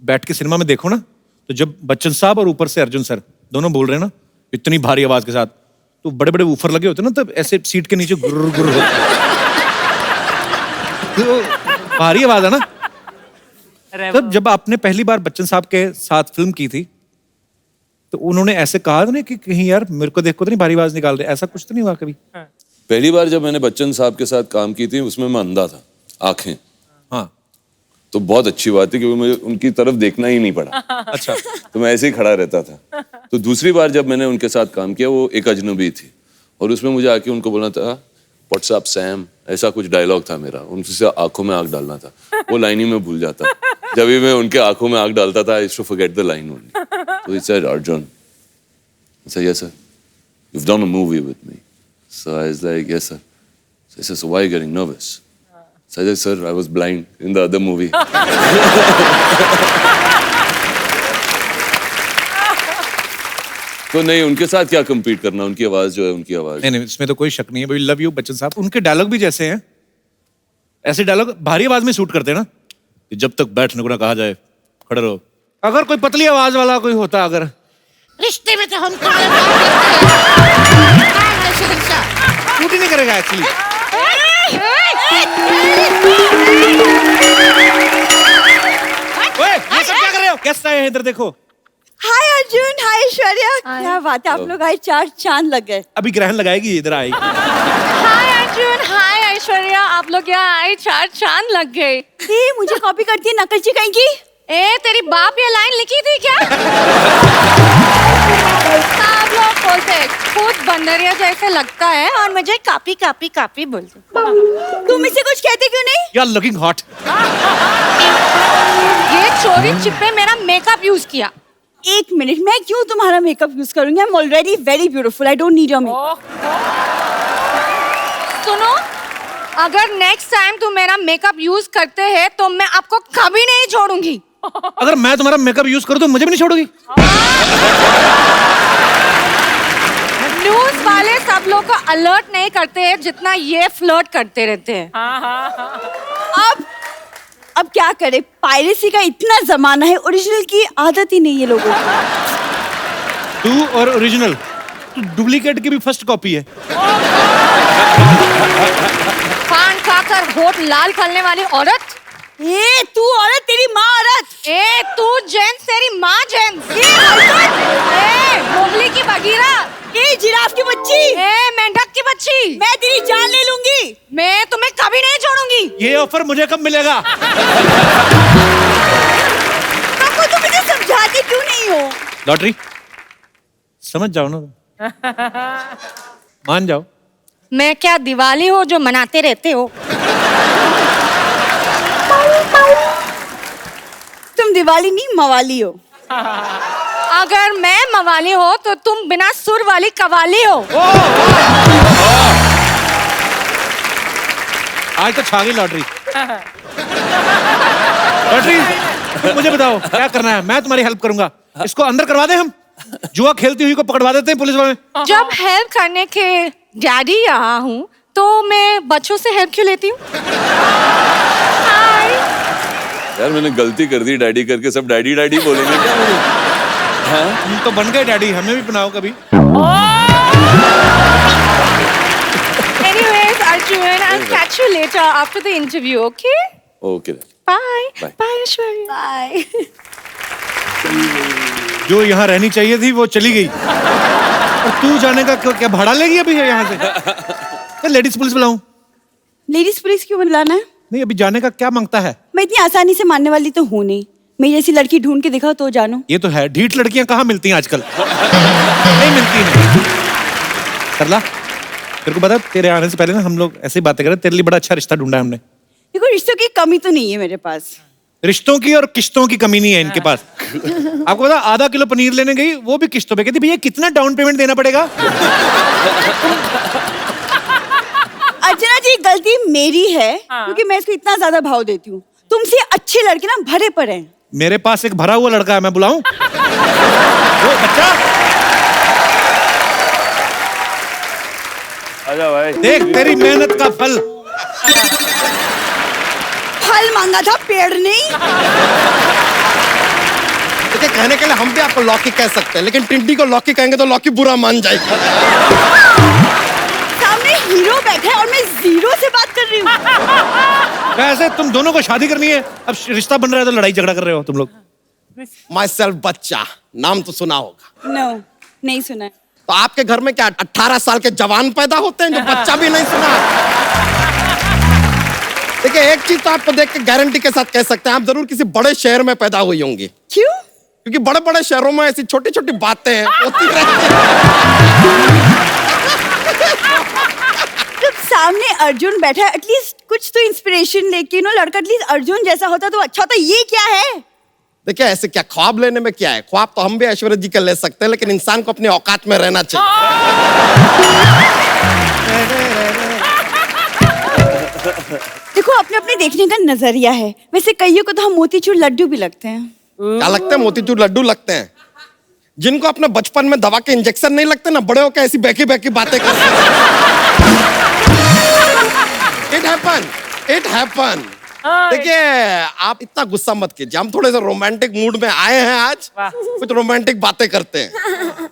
बैठ के सिनेमा में देखो ना, तो जब बच्चन साहब और ऊपर से अर्जुन सर दोनों बोल रहे हैं ना इतनी भारी आवाज के साथ, तो बड़े बड़े ऊफर लगे होते हैं ना, तब ऐसे सीट के नीचे गुर्र गुर्र होता है। तो भारी आवाज है ना। तब जब आपने पहली बार बच्चन साहब के साथ फिल्म की थी, तो उन्होंने ऐसे कहा था ना कि कहीं यार मेरे को देखो तो नहीं भारी आवाज निकाल रहे, ऐसा कुछ तो नहीं हुआ कभी? पहली बार जब मैंने बच्चन साहब के साथ काम की थी, उसमें मैं अंधा था, आंखें। हाँ। तो बहुत अच्छी बात है, क्योंकि मुझे उनकी तरफ देखना ही नहीं पड़ा। अच्छा। तो मैं ऐसे ही खड़ा रहता था। तो दूसरी बार जब मैंने उनके साथ काम किया, वो एक अजनबी थी, और उसमें मुझे आके उनको बोलना था व्हाट्स अप सैम, ऐसा कुछ डायलॉग था मेरा। उनसे आंखों में आंख डालना था, वो लाइन ही मैं भूल जाता। जब भी मैं उनके आंखों में आंख डालता था, I used to forget the line only. तो he said Arjun, I said, yes, sir. You've done a movie with me. So I was like, yes, sir. So he said, so why are you getting nervous? So I said, sir, I was blind in the other movie. तो नहीं, उनके साथ क्या compete करना, उनकी आवाज जो है, उनकी आवाज। नहीं, इसमें तो कोई शक नहीं है। वी लव यू बच्चन साहब। उनके डायलॉग भी जैसे हैं, ऐसे डायलॉग भारी आवाज में शूट करते हैं ना, कि जब तक बैठने को ना कहा जाए खड़े रहो। अगर कोई पतली आवाज वाला कोई होता, अगर रिश्ते में तो हम शूट ही नहीं करेगा एक्चुअली। ओए, ये सब क्या कर रहे हो? गेस्ट आए हैं, इधर देखो। हाय अर्जुन, हाय ऐश्वर्या, क्या बात है, आप लोग आज 4 चांद लग गए। अभी ग्रहण लगाएगी, इधर आएगी। हाय अर्जुन, हाय ऐश्वर्या, आप लोग यहाँ आए 4 चांद लग गए। मुझे कॉपी करती है, नकलची कहीं की। ए तेरी बाप ये लाइन लिखी थी क्या? आप लोग बोलते खुद बंदरिया जैसे लगता है और मुझे कापी कापी कापी बोलते। तुम इसे कुछ कहते क्यों नहीं? You are looking hot. ये चोरी छिपे मेरा मेकअप यूज किया। 1 मिनट, मैं क्यों तुम्हारा मेकअप यूज करूंगी? I am already very beautiful, I don't need your makeup. सुनो, अगर नेक्स्ट टाइम तुम मेरा मेकअप यूज करते हैं तो मैं आपको कभी नहीं छोड़ूंगी। अगर मैं तुम्हारा मेकअप यूज करूं तो मुझे भी नहीं छोड़ोगी? न्यूज वाले सब लोग को अलर्ट नहीं करते हैं जितना ये फ्लर्ट करते रहते हैं। अब क्या करे, पायरेसी का इतना जमाना है, ओरिजिनल की आदत ही नहीं है लोगों को। तू और ओरिजिनल डुप्लीकेट की भी फर्स्ट कॉपी है। पान खाकर होठ लाल करने वाली औरत। ए तू औरत, तेरी माँ औरत। ए तू जेंट्स, तेरी माँ जेंट्स। ए मोगली की बगीरा। ए जिराफ की बच्ची। ए मेंढक की बच्ची। मैं तेरी जान ले लूंगी। मैं तुम्हें कभी नहीं छोड़ूंगी। ये ऑफर मुझे कब मिलेगा? काकू, तुम मुझे समझाती क्यों नहीं हो? लॉटरी समझ जाओ ना, मान जाओ। मैं क्या दिवाली हो जो मनाते रहते हो? तुम दिवाली नहीं, मवाली हो। अगर मैं मवाली हो तो तुम बिना सुर वाली कवाली हो। आज तो छा गई लॉटरी। लॉटरी, तुम मुझे बताओ क्या करना है, मैं तुम्हारी हेल्प करूंगा। इसको अंदर करवा दे, हम जुआ खेलती हुई को पकड़वा देते हैं पुलिस वाले। जब हेल्प करने के डैडी यहाँ हूँ तो मैं बच्चों से हेल्प क्यों लेती हूँ? यार मैंने गलती कर दी, डैडी करके सब डैडी डैडी बोलेंगे क्या मुझे? हम तो बन गए डैडी, हमें भी बनाओ कभी। Anyways, Arjun, I'll catch you later after the interview, okay? Okay. Bye. Bye. Bye, Aishwarya. Bye. जो यहाँ रहनी चाहिए थी वो चली गई, और तू जाने का क्या भाड़ा लेगी अभी यहाँ से? लेडीज पुलिस बुलाऊं? लेडीज पुलिस क्यों बुलाना है? नहीं, अभी जाने का क्या मांगता है? मैं इतनी आसानी से मानने वाली तो हूँ नहीं। मैं जैसी लड़की ढूंढ के दिखाओ तो जानो। ये तो है, ढीठ लड़कियां कहाँ मिलती हैं आजकल? नहीं मिलती हैं। सरला, तेरे को पता, तेरे आने से पहले ना हम लोग ऐसे ही बातें कर रहे, तेरे लिए बड़ा अच्छा रिश्ता ढूंढा है हमने। देखो रिश्तों की कमी तो नहीं है मेरे पास। रिश्तों की और किश्तों की कमी नहीं है इनके पास। आपको पता, आधा किलो पनीर लेने गई, वो भी किश्तों पे। कहती भैया कितना डाउन पेमेंट देना पड़ेगा? अर्चना जी गलती मेरी है क्योंकि मैं इसको इतना ज्यादा भाव देती हूँ। तुमसे अच्छे लड़के ना भरे पड़े हैं। मेरे पास एक भरा हुआ लड़का है, मैं बुलाऊं? वो बच्चा आजा भाई। देख तेरी मेहनत का फल। फल मांगा था, पेड़ नहीं। देखिए कहने के लिए हम भी आपको लौकी कह सकते हैं, लेकिन टिंटी को लौकी कहेंगे तो लौकी बुरा मान जाएगी। सामने हीरो बैठा है और मैं जीरो से बात कर रही हूँ। वैसे तुम दोनों को शादी करनी है, अब रिश्ता बन रहा है तो लड़ाई झगड़ा कर रहे हो तुम लोग। माई सेल्फ बच्चा, नाम तो सुना होगा। नो, नहीं सुना है। तो आपके घर में क्या 18 साल के जवान पैदा होते हैं जो बच्चा भी नहीं सुना? देखिए एक चीज तो आपको देख के गारंटी के साथ कह सकते हैं, आप जरूर किसी बड़े शहर में पैदा हुई होंगी। क्यों? क्योंकि बड़े बड़े शहरों में ऐसी छोटी छोटी बातें होती रहती हैं। जब सामने अर्जुन बैठा है, एटलीस्ट कुछ तो इंस्पिरेशन लेके नो, लड़का एटलीस्ट अर्जुन जैसा होता तो अच्छा होता। ये क्या है? देखिए ऐसे क्या, ख्वाब लेने में क्या है? ख्वाब तो हम भी ऐश्वर्या जी के ले सकते हैं, लेकिन इंसान को अपनी औकात में रहना चाहिए। देखो अपने अपने देखने का नजरिया है। वैसे कईयों को तो हम मोतीचूर लड्डू भी लगते हैं। क्या लगते हैं? मोतीचूर लड्डू लगते हैं। जिनको अपने बचपन में दवा के इंजेक्शन नहीं लगते ना, बड़े होकर ऐसी बैकी बैकी बातें करते हैं। It happened. देखिए आप इतना गुस्सा मत कीजिए, हम थोड़े से रोमांटिक मूड में आए हैं आज, कुछ रोमांटिक बातें करते हैं।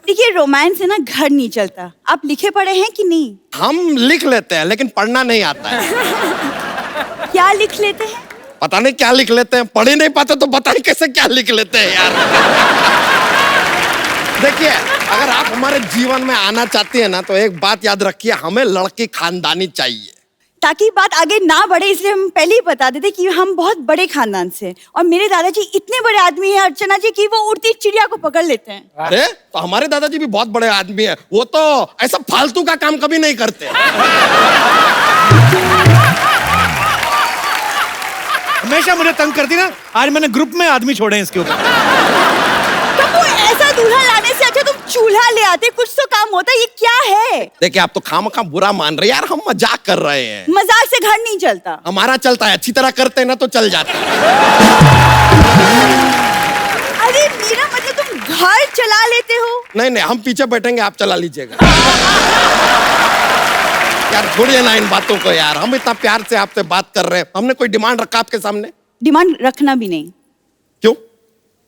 देखिए रोमांस से ना घर नहीं चलता। आप लिखे पढ़े हैं कि नहीं? हम लिख लेते हैं लेकिन पढ़ना नहीं आता है। क्या लिख लेते हैं? पता नहीं क्या लिख लेते हैं, पढ़ ही नहीं पाते तो बताइए कैसे क्या लिख लेते हैं यार। देखिए अगर आप हमारे जीवन में आना चाहती है ना, तो एक बात याद रखिए, हमें लड़की खानदानी चाहिए। ताकि बात आगे ना बढ़े इसलिए हम पहले ही बता देते कि हम बहुत बड़े खानदान से, और मेरे दादाजी इतने बड़े आदमी हैं अर्चना जी कि वो उड़ती चिड़िया को पकड़ लेते हैं। अरे तो हमारे दादाजी भी बहुत बड़े आदमी हैं, वो तो ऐसा फालतू का काम कभी नहीं करते। हमेशा मुझे तंग करती ना, आज मैंने ग्रुप में आदमी छोड़े हैं इसके ऊपर। तो वो ऐसा दूल्हा लाने से अच्छा तुम चूल्हा ले आते, कुछ तो काम होता। ये क्या है? देखिए आप तो खामखा बुरा मान रहे हैं यार, हम मजाक कर रहे हैं। मजाक से घर नहीं चलता। हमारा चलता है, अच्छी तरह करते हैं ना तो चल जाता है। अरे मेरा मतलब तुम घर चला लेते हो? नहीं नहीं, हम पीछे बैठेंगे, आप चला लीजिएगा। यार छोड़िए ना इन बातों को यार, हम इतना प्यार से आपसे बात कर रहे हैं, हमने कोई डिमांड रखा आपके सामने? डिमांड रखना भी नहीं। क्यों?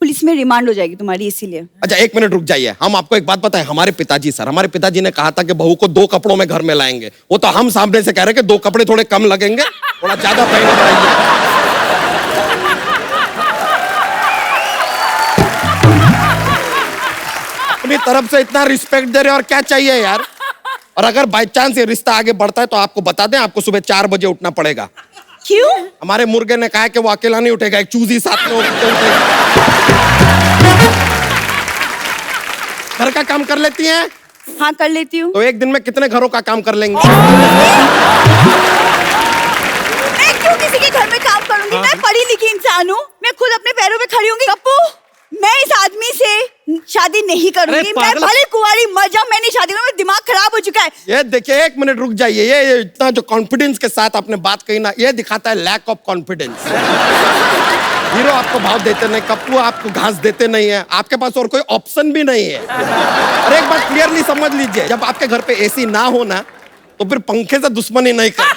पुलिस में रिमांड हो जाएगी तुम्हारी, इसीलिए। अच्छा एक मिनट रुक जाइए, हम आपको एक बात बताएं, हमारे पिताजी ने कहा था कि बहू को 2 कपड़ों में घर में लाएंगे। वो तो हम सामने से कह रहे हैं कि 2 कपड़े थोड़े कम लगेंगे, थोड़ा ज्यादा पहनना पड़ेगा। अपनी तरफ से इतना रिस्पेक्ट दे रहे और क्या चाहिए यार। और अगर बाई चांस ये रिश्ता आगे बढ़ता है तो आपको बता दें, आपको सुबह 4 बजे उठना पड़ेगा। क्यों? हमारे मुर्गे ने कहा है कि वो अकेला नहीं उठेगा, एक चूजी साथ में उठेगा। घर का काम कर लेती हैं? हाँ कर लेती हूँ। तो एक दिन में कितने घरों का काम कर लेंगे? मैं क्यों किसी के घर में काम करूंगी? मैं पढ़ी लिखी इंसान हूँ, मैं खुद अपने पैरों पे खड़ी होंगी। कप्पू मैं इस आदमी से शादी नहीं करूंगी। मैं भले कुंवारी मर जाऊं, मैं नहीं शादी करूंगी। मेरा दिमाग खराब हो चुका है। ये देखिए एक मिनट रुक जाइए, ये इतना जो कॉन्फिडेंस के साथ आपने बात कही ना, ये दिखाता है लैक ऑफ कॉन्फिडेंस। हीरो आपको भाव देते नहीं, कप्पू आपको घास देते नहीं है, आपके पास और कोई ऑप्शन भी नहीं है। और एक बात क्लियरली समझ लीजिए, जब आपके घर पे एसी ना हो ना, तो फिर पंखे से दुश्मनी नहीं करते।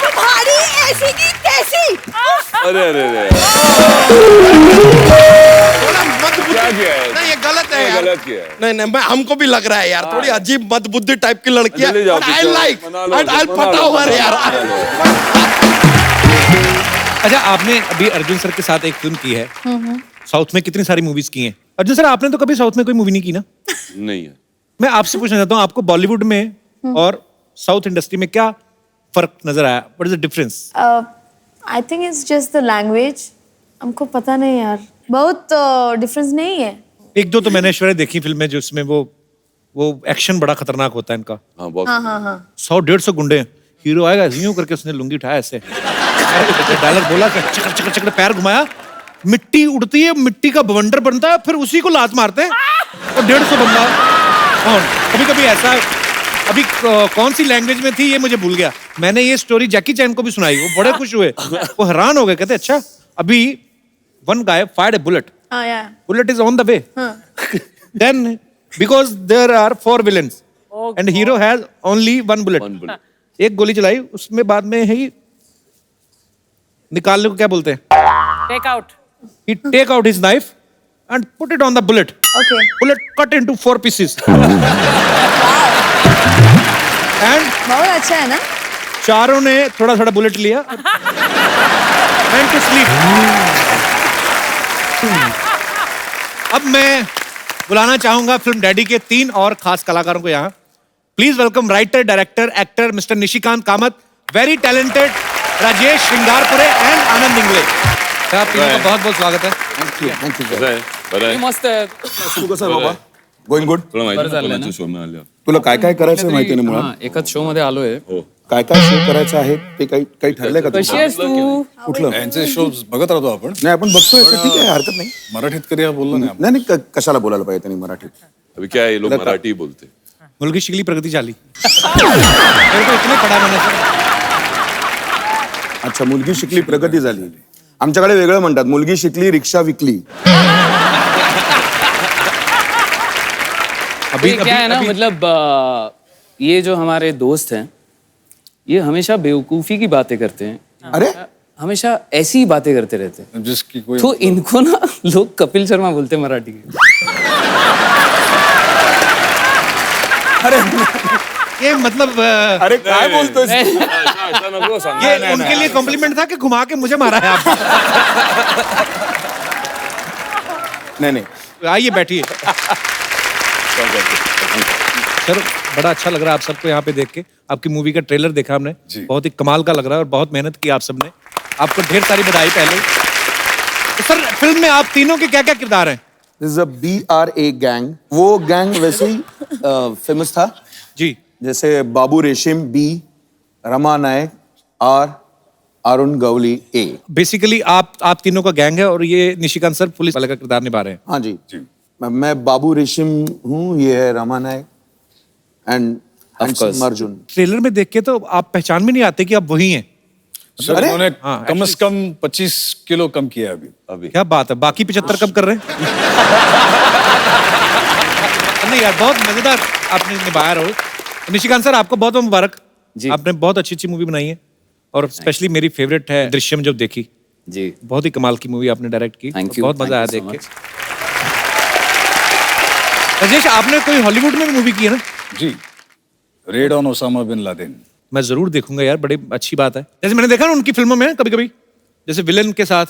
तुम्हारी ऐसी की तैसी। अरे अरे अरे क्या किया है? नहीं ये गलत है यार। गलत किया है। नहीं मैं हमको भी लग रहा है यार, थोड़ी अजीब मदबुद्धि टाइप की लड़की है। जल्दी जाओ, आई लाइक पता हुआ यार। अच्छा आपने अभी अर्जुन सर के साथ एक फिल्म की है, साउथ में कितनी सारी मूवीज की हैं। अर्जुन सर आपने तो कभी साउथ में कोई मूवी नहीं की ना? नहीं है। मैं आपसे पूछना चाहता हूँ, आपको बॉलीवुड में और साउथ इंडस्ट्री में क्या फर्क नजर आया? What is the difference? I think it's just the language. हमको पता नहीं यार, बहुत डिफरेंस नहीं है। एक दो तो मैंने ऐश्वर्या देखी फिल्में जिसमें वो वो एक्शन बड़ा खतरनाक होता है इनका। हाँ बहुत हाँ हाँ हाँ 100-150 गुंडे हैं। हीरो आएगा यूं करके उसने लुंगी उठाया ऐसे डायलॉग बोला चकर चकर चकर पैर घुमाया, मिट्टी उड़ती है, मिट्टी का बवंडर बनता है, फिर उसी को लात मारते हैं और 150 बंदा। कौन कभी कभी ऐसा अभी कौन सी लैंग्वेज में थी ये मुझे भूल गया। मैंने ये स्टोरी जैकी चैन को भी सुनाई, वो बड़े खुश हुए, वो हैरान हो गए, कहते अच्छा अभी वन गाय फायर्ड ए बुलेट, हाँ या bullet is on the way. Then, because there are 4 villains, and hero has only one bullet. One bullet. एक गोली चलाई, उसमें बाद में ही निकालने को क्या बोलते हैं? Take out. He take out his knife and put it on the bullet. Okay. Bullet cut into 4 pieces. And बहुत अच्छा है ना? चारों ने थोड़ा थोड़ा बुलेट लिया went to sleep. अब मैं बुलाना चाहूंगा फिल्म डैडी के 3 और खास कलाकारों को यहाँ। Please welcome writer, director, actor mister Nishikant Kamat, very talented Rajesh Shringarpure and Anand Ingle. आप तीनों का बहुत बहुत स्वागत है। कैसा है? बरं आहे? मस्त आहे. तू कसं आहे बाबा? Going good. तुला माहिती आहे कोणाच्या शो मध्ये आल्या? तुला काय काय करायचं माहिती नाही मुळात. एकाच शो मध्ये आलोय. काय काय शो करायचं आहे ते काही ठरलंय का कशी आहेस तू? कुठलं? यांचे शो बघत राहतो आपण. नाही आपण बघतोय तर ठीक आहे, हरकत नाही. मराठीत करूया बोललो नाही आपण. नाही नाही कशाला बोलायला पाहिजे त्यांनी मराठीत. अभी क्या है ये लोग मराठी बोलते हैं. मुलगी शिकली प्रगती झाली। मेरे को इतने पढ़ा मैंने सर। अच्छा मुलगी शिकली प्रगती झाली. आमच्याकडे वेगळं म्हणतात, मुलगी शिकली रिक्षा विकली. अभी क्या है ना, मतलब ये जो हमारे दोस्त हैं ये हमेशा बेवकूफी की बातें करते हैं। अरे हमेशा ऐसी ही बातें करते रहते हैं जिसकी कोई तो इनको ना लोग कपिल शर्मा बोलते हैं मराठी के। ये मतलब अरे काय बोलतोय? ऐसा नको सांग. ये उनके लिए कॉम्प्लीमेंट था कि घुमा के मुझे मारा है आप? नाही नाही आइए बैठिए। सर बड़ा अच्छा लग रहा है आप सबको यहाँ पे देख के। आपकी मूवी का ट्रेलर देखा हमने, बहुत ही कमाल का लग रहा है और बहुत मेहनत की आप सबने। आपको ढेर सारी बधाई पहले। तो सर फिल्म में आप तीनों के क्या क्या किरदार हैं? This is a BRA gang. वो गैंग वैसे ही फेमस था जी। जैसे Babu Reshim B, Rama Naik R, Arun Gawli A. Basically आप तीनों का गैंग है और ये निशिकांत सर पुलिस वाले का किरदार निभा रहे हैं। हाँ जी मैं बाबू रेशिम हूँ, ये है रमा नायक एंड अर्जुन. ट्रेलर में देख के तो आप पहचान में नहीं आते कि आप वही हैं। सर उन्होंने हाँ, कम से कम 25 किलो कम किया है अभी। क्या बात है, बाकी 75 कब कर रहे हैं? नहीं यार बहुत मजेदार आपने निभाया रोल। निशिकांत सर आपको बहुत बहुत मुबारक जी, आपने बहुत अच्छी मूवी बनाई है और स्पेशली मेरी फेवरेट है दृश्यम, जब देखी जी बहुत ही कमाल की मूवी आपने डायरेक्ट की। बहुत मजा आया देख के। राजेश आपने कोई हॉलीवुड में भी मूवी की है ना? जी, raid on Osama bin Laden. मैं जरूर देखूंगा यार, बड़ी अच्छी बात है। जैसे मैंने देखा ना उनकी फिल्मों में कभी कभी जैसे विलेन के साथ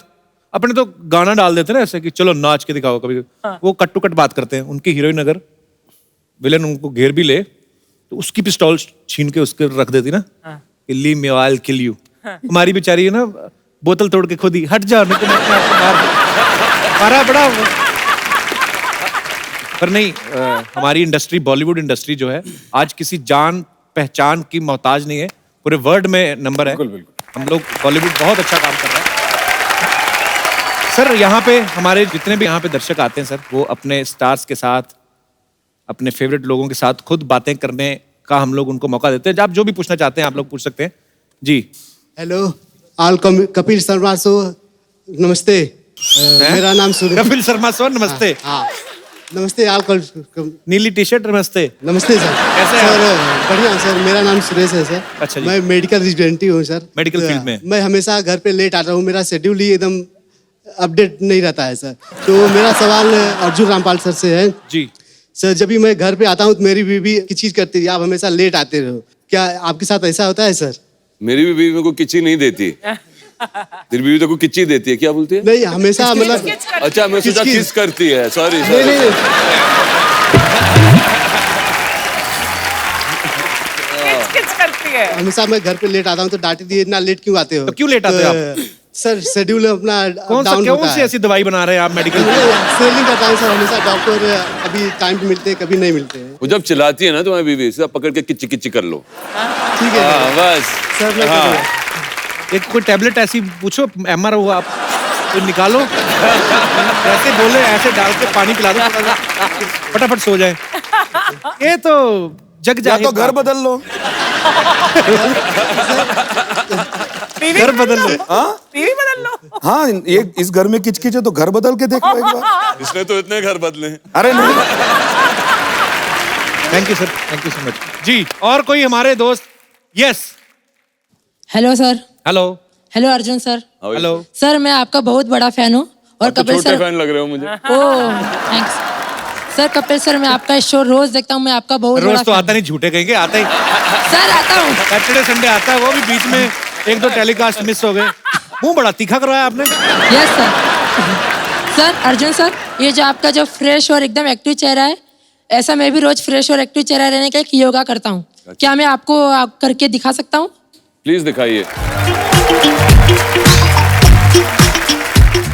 अपने तो गाना डाल देते ना ऐसे कि चलो नाच के दिखाओ, कभी वो कट टू कट बात करते हैं। उनकी हीरोइन अगर विलेन उनको घेर भी ले तो उसकी पिस्तौल छीन के उसके रख देती ना कि ली मी आई विल किल यू। हमारी बेचारी है ना बोतल तोड़ के खुद ही हट जाओ नहीं तो मैं अपने आप को मारा बड़ा। पर नहीं हमारी इंडस्ट्री बॉलीवुड इंडस्ट्री जो है आज किसी जान पहचान की मोहताज नहीं है, पूरे वर्ल्ड में नंबर है। हम लोग बॉलीवुड बहुत अच्छा काम कर रहा है। सर यहाँ पे हमारे जितने भी यहाँ पे दर्शक आते हैं सर, वो अपने स्टार्स के साथ अपने फेवरेट लोगों के साथ खुद बातें करने का हम लोग उनको मौका देते हैं। आप जो भी पूछना चाहते हैं आप लोग पूछ सकते हैं जी। Hello all Kapil Sharma show, नमस्ते। मेरा नाम कपिल शर्मा शो, नमस्ते। हाँ नमस्ते ऑल नीली टी शर्ट, नमस्ते। नमस्ते सर। कैसे हैं सर बढ़िया सर, मेरा नाम सुरेश है सर। अच्छा जी। मैं मेडिकल रेजिडेंट हूँ सर। मेडिकल फील्ड में मैं हमेशा घर पे लेट आता हूँ, मेरा शेड्यूल ही एकदम अपडेट नहीं रहता है सर। तो मेरा सवाल अर्जुन रामपाल सर से है जी। सर जब भी मैं घर पे आता हूँ तो मेरी बीवी की चीज करती है, आप हमेशा लेट आते रहो, क्या आपके साथ ऐसा होता है सर? मेरी भी बीवी मेरे को किच्ची नहीं देती। तेरी बीवी तो को किच्ची देती है, क्या बोलती है? नहीं हमेशा मतलब अच्छा मैं सोचा किस करती है, सॉरी नहीं नहीं किस करती है। हमेशा मैं घर पे लेट आता हूँ तो डांटी दी इतना लेट क्यों आते हो? तो क्यों लेट आते हो आप? सर शेड्यूल अपना कौन सी ऐसी दवाई बना रहे हैं आप मेडिकल? सेलिंग करता हूँ सर, हमेशा डॉक्टर अभी टाइम पे मिलते हैं कभी नहीं मिलते हैं। वो जब चिल्लाती है ना तुम्हारी बीवी, सीधा पकड़ के किच्ची किच्ची कर लो। ठीक है हाँ बस। सर मैं हाँ एक कोई टैबलेट ऐसी पूछो, MR हुआ आप तो निकालो, ऐसे बोले ऐसे डाल के पानी पिला दो, फटाफट सो जाए। ये तो जग या जाहिर तो घर बदल लो। घर बदल लो। हाँ टीवी बदल लो। हाँ, ये इस घर में किचकिच है तो घर बदल के देख लो एक बार। इसने तो इतने घर बदले हैं। अरे नहीं, thank you sir, thank you so much जी। और कोई हमारे दोस्त? Yes. Hello sir. Hello. Hello Arjun sir. Hello sir, मैं आपका बहुत बड़ा फैन हूँ और तो कपिल छोटे सर। फैन लग रहे हो मुझे। ओह थैंक्स सर। कपिल सर, मैं आपका शो रोज देखता हूँ, मैं आपका बहुत रोज बड़ा तो आता नहीं, झूठे कहेंगे, आता ही सर आता हूँ। सैटरडे संडे आता है, वो भी बीच में 1-2 टेलीकास्ट मिस हो गए। मुंह बड़ा तीखा करवाया आपने। Yes sir. Sir Arjun sir, ये जो आपका जो फ्रेश और एकदम एक्टिव चेहरा है, ऐसा मैं भी रोज फ्रेश और एक्टिव चेहरा रहने का एक योगा करता हूँ। क्या मैं आपको करके दिखा सकता हूँ? प्लीज दिखाइए।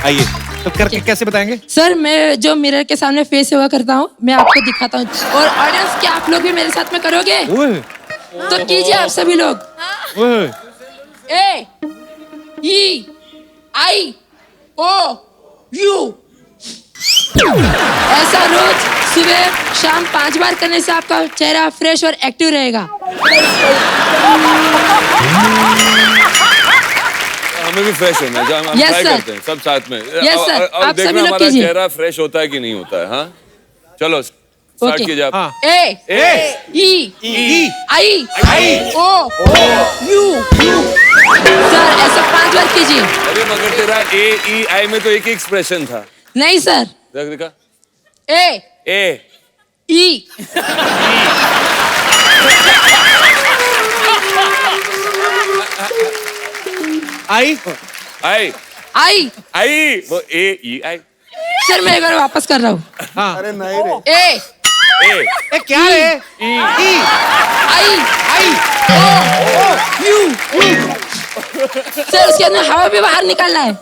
आइए, तो करके कैसे बताएंगे? सर, मैं जो मिरर के सामने फेस योगा करता हूँ, मैं आपको दिखाता हूँ। और ऑडियंस, क्या आप लोग भी मेरे साथ में करोगे? तो कीजिए आप सभी लोग। AEIOU। ऐसा रोज सुबह शाम 5 बार करने से आपका चेहरा फ्रेश और एक्टिव रहेगा। हमें भी फ्रेश होना है, हम Yes, ट्राई sir. करते हैं सब साथ में। Yes, sir. अब आप सभी देखना लोग हमारा कीजिए। चेहरा फ्रेश होता है कि नहीं होता है। हाँ चलो स्टार्ट Okay. कीजिए आप। AEIOU। सर, ऐसा 5 बार कीजिए। अरे मगर तेरा AEI में तो एक ही एक्सप्रेशन था। नहीं सर। देख देखा। A E आई वो AEI। सर, मैं एक बार वापस कर रहा हूँ। हाँ। अरे नहीं रे। ए क्या है? सर, उसके अंदर हवा भी बाहर निकालना है।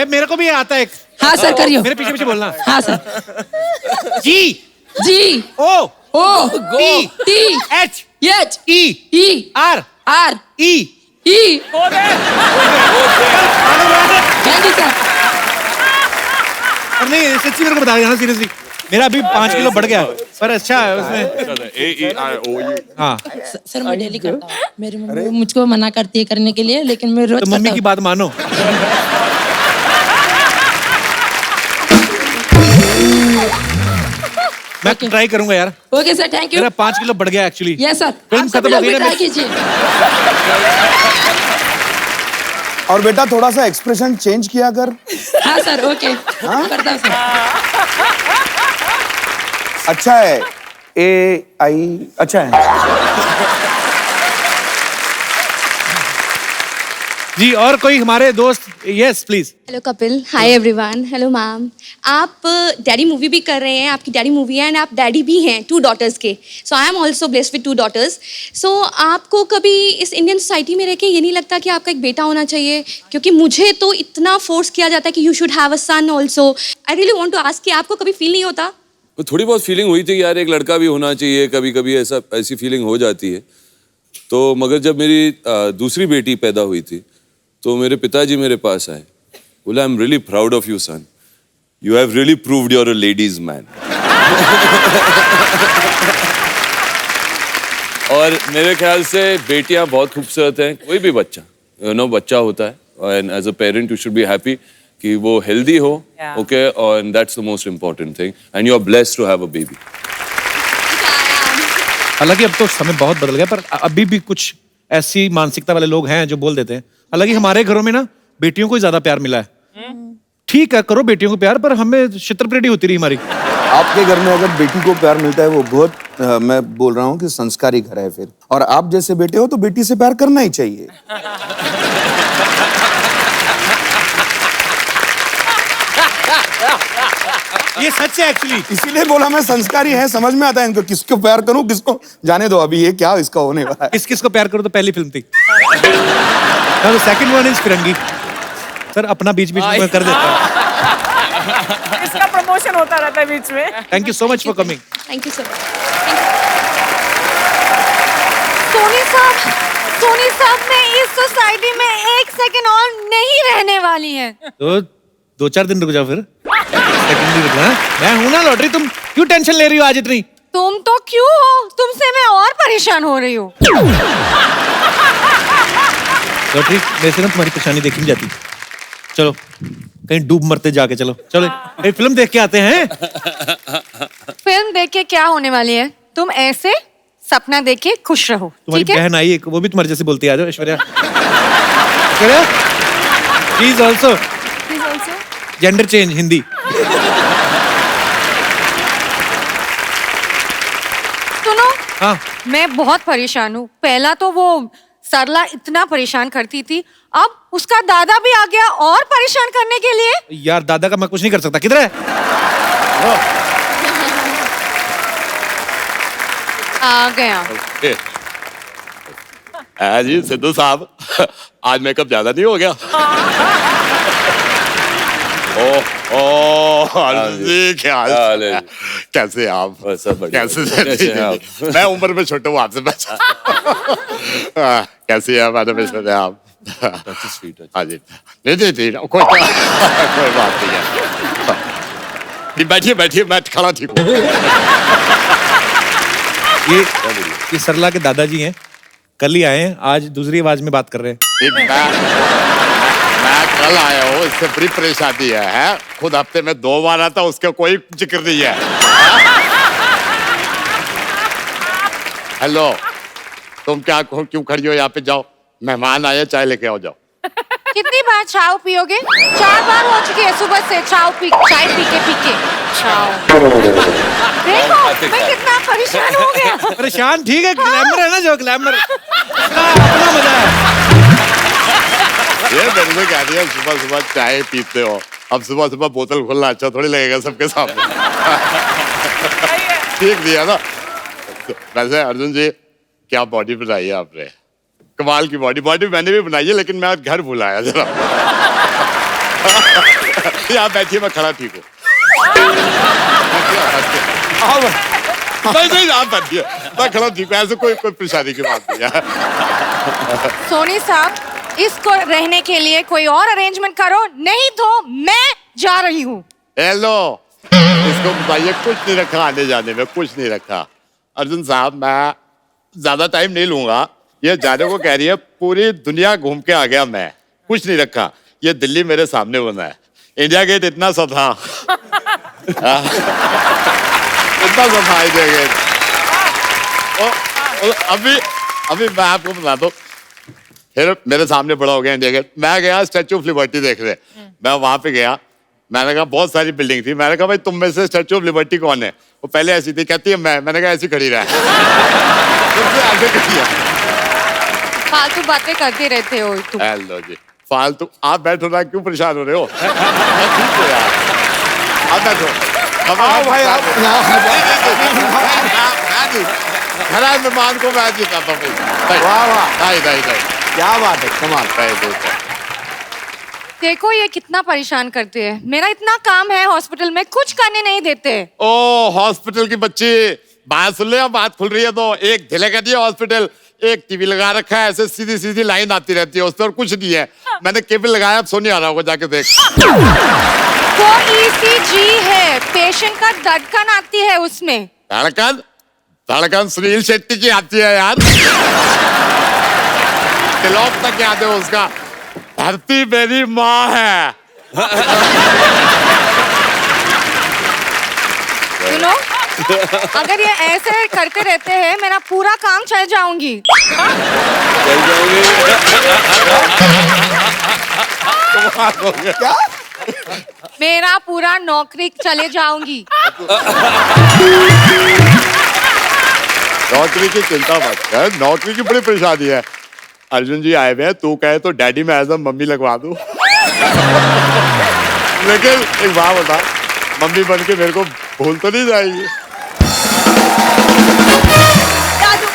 मेरे को भी आता है एक। हाँ सर, करिए। मेरे पीछे पीछे बोलना। हाँ सर। जी O T H E E R E thank you sir. और नहीं, सच्ची मेरे को बता देना सीरियसली, मेरा अभी 5 किलो बढ़ गया, पर अच्छा है उसमें। AEIOU। हाँ सर, मैं डेली करता हूँ। मेरी मम्मी मुझको मना करती है करने के लिए, लेकिन मैं रोज तो मम्मी की बात मानो। मैं ट्राई करूंगा यार। Okay sir, thank you. मेरा 5 किलो बढ़ गया एक्चुअली। Yes sir. फिल्म आप सभी खत्म हो लोग गई भी ना। ट्राई कीजिए। और बेटा थोड़ा सा एक्सप्रेशन चेंज किया कर। हाँ सर, ओके करता हूँ सर। अच्छा है। AI अच्छा है। जी, और कोई हमारे दोस्त? Yes please. Hello Kapil, hi everyone, hello ma'am. आप डैडी मूवी भी कर रहे हैं, आपकी डैडी मूवी है, एंड आप डैडी भी हैं 2 डॉटर्स के। So I am also blessed with 2 daughters. So आपको कभी इस इंडियन सोसाइटी में रह के ये नहीं लगता कि आपका एक बेटा होना चाहिए? क्योंकि मुझे तो इतना फोर्स किया जाता है कि you should have a son also. I really want to ask कि आपको कभी फील नहीं होता? तो थोड़ी बहुत फीलिंग हुई थी कि यार एक लड़का भी होना चाहिए, कभी कभी ऐसी फीलिंग हो जाती है। तो मगर जब मेरी दूसरी बेटी पैदा हुई थी तो मेरे पिताजी मेरे पास आए, बोला I am really proud of you son, you have really proved you are a ladies man. और मेरे ख्याल से बेटियां बहुत खूबसूरत हैं, कोई भी बच्चा बच्चा होता है, and as a parent you should be happy कि वो हेल्दी हो, ओके, और that's the most important thing, and you are blessed to have a baby. हालांकि अब तो समय बहुत बदल गया, पर अभी भी कुछ ऐसी मानसिकता वाले लोग हैं जो बोल देते हैं। हालांकि हमारे घरों में ना बेटियों को ही ज्यादा प्यार मिला है। ठीक है, करो बेटियों को प्यार, पर हमें छित्रपरेटी होती रही हमारी। आपके घर में अगर बेटी को प्यार मिलता है वो बहुत मैं बोल रहा हूँ कि संस्कारी घर है फिर। और आप जैसे बेटे हो तो बेटी से प्यार करना ही चाहिए। ये सच है एक्चुअली। इसीलिए बोला मैं संस्कारी है, समझ में आता है इनको, किसको प्यार करूं किसको जाने दो। अभी ये क्या इसका होने वाला है। किस किस को प्यार करो तो पहली फिल्म थी। Second one is Firangi. Sir अपना बीच बीच में कर देता हूँ। इसका प्रमोशन होता रहता है बीच में। Thank you so much for coming. Thank you so much. Soni साहब मैं इस सोसाइटी में 1 सेकंड और नहीं रहने वाली है। तो 2-4 दिन रुक जाओ फिर। सेकंड नहीं रुकना। मैं हूं ना लॉटरी, तुम क्यों टेंशन ले रही हो आज इतनी? तुम तो क्यों हो, तुमसे मैं और परेशान हो रही हूँ। लॉटरी मेरे से ना तुम्हारी परेशानी देखी नहीं जाती। चलो कहीं डूब मरते जाके, चलो चलो कहीं फिल्म देख के आते हैं। फिल्म देख के क्या होने वाली है? तुम ऐसे सपना देख के खुश रहो। तुम्हारी ठीक है? बहन आई एक, वो भी तुम्हारे जैसे बोलती है। आ जाओ Aishwarya. Aishwarya please also gender change Hindi. सुनो, हाँ मैं बहुत परेशान हूँ। पहला तो वो सरला इतना परेशान करती थी, अब उसका दादा भी आ गया और परेशान करने के लिए। यार दादा का मैं कुछ नहीं कर सकता। किधर है? आ गया। जी सिद्धू साहब, आज मेकअप ज्यादा नहीं हो गया? अर्जुन जी क्या हाल है? कैसे आप? कैसे आप? मैं उम्र में छोटा हूँ आपसे बच्चा। कैसे है मैडम? इसमें आप हाँ जी, नहीं कोई बात नहीं है। बैठिए बैठिए, मैं खड़ा ठीक हूँ। ये सरला के दादाजी हैं, कल ही आए हैं, आज दूसरी आवाज में बात कर रहे हैं। मैं कल आया हूँ, इससे बड़ी परेशानी है? खुद हफ्ते में 2 बार आता, उसका कोई जिक्र नहीं है। हेलो, तुम क्या क्यों खड़ी हो यहाँ पे? जाओ, मेहमान आए, चाय लेके आओ, जाओ। कितनी बार चाय पियोगे? 4 बार हो चुकी है सुबह से चाय पी के। देखो मैं कितना परेशान हो गया। परेशान ठीक है, ग्लैमर है ना, जो ग्लैमर अपना मजा है। ये मेरे से कह दिया सुबह सुबह चाय पीते हो, अब सुबह सुबह बोतल खोलना अच्छा थोड़ी लगेगा सबके सामने। ठीक दिया ना? वैसे अर्जुन जी क्या बॉडी बनाई है आपने, कमाल की बॉडी मैंने भी बनाई है, लेकिन मैं घर भुलाया जरा। आप बैठिए, मैं खड़ा ठीक हूँ। नहीं आप बैठिए, मैं खड़ा ठीक हूँ, ऐसे कोई परेशानी की बात नहीं है। सोनी साहब, इसको रहने के लिए कोई और अरेंजमेंट करो, नहीं तो मैं जा रही हूँ। हेलो, इसको बताइए कुछ नहीं रखा आने जाने में, कुछ नहीं रखा। अर्जुन साहब मैं ज्यादा टाइम नहीं लूंगा, ये जाने को कह रही है, पूरी दुनिया घूम के आ गया मैं, कुछ नहीं रखा। ये दिल्ली मेरे सामने बना है, इंडिया गेट इतना सा था। इतना सा था इंडिया गेट। अभी मैं आपको बता दूं, फिर मेरे सामने बड़ा हो गया इंडिया गेट। मैं गया स्टैचू ऑफ लिबर्टी देखने, मैं वहां पे गया, मैंने कहा बहुत सारी बिल्डिंग थी, मैंने कहा भाई तुम में से स्टैचू ऑफ लिबर्टी कौन है? वो पहले ऐसी थी, कहती है मैंने कहा ऐसी खड़ी रहा। फालतू बातें करते रहते हो तुम। हेलो जी, फालतू आप बैठो ना, क्यों परेशान हो रहे हो? ठीक हो यार, आप बैठो। आओ भाई आप। घर आए मेहमान को मैं जिताता हूँ। वाह वाह, नहीं क्या बात है, कमाल। देखो ये कितना परेशान करते हैं, मेरा इतना काम है हॉस्पिटल में, कुछ करने नहीं देते। ओ हॉस्पिटल की बच्ची, बात सुन ले, बात खुल रही है तो। एक ढिले कर दिया हॉस्पिटल, एक टीवी लगा रखा है, ऐसे सीधी सीधी लाइन आती रहती है उस पर, कुछ नहीं है। मैंने केबल लगाया, अब सोनी आ रहा होगा, जाके देख। वो ECG है, पेशेंट का धड़कन आती है उसमें। धड़कन सुनील शेट्टी की आती है यार। तिलौक तक याद है उसका, धरती मेरी माँ है। सुनो, अगर ये ऐसे करते रहते हैं, मेरा पूरा काम चल जाऊंगी। क्या? मेरा पूरा नौकरी चले जाऊंगी। नौकरी की चिंता मत कर, नौकरी की बड़ी परेशानी है। अर्जुन जी आए हुए हैं, तू कहे तो डैडी में एज अ मम्मी लगवा दूं। लेकिन एक बात बता, मम्मी बन के मेरे को भूल तो नहीं जाएगी? दादू,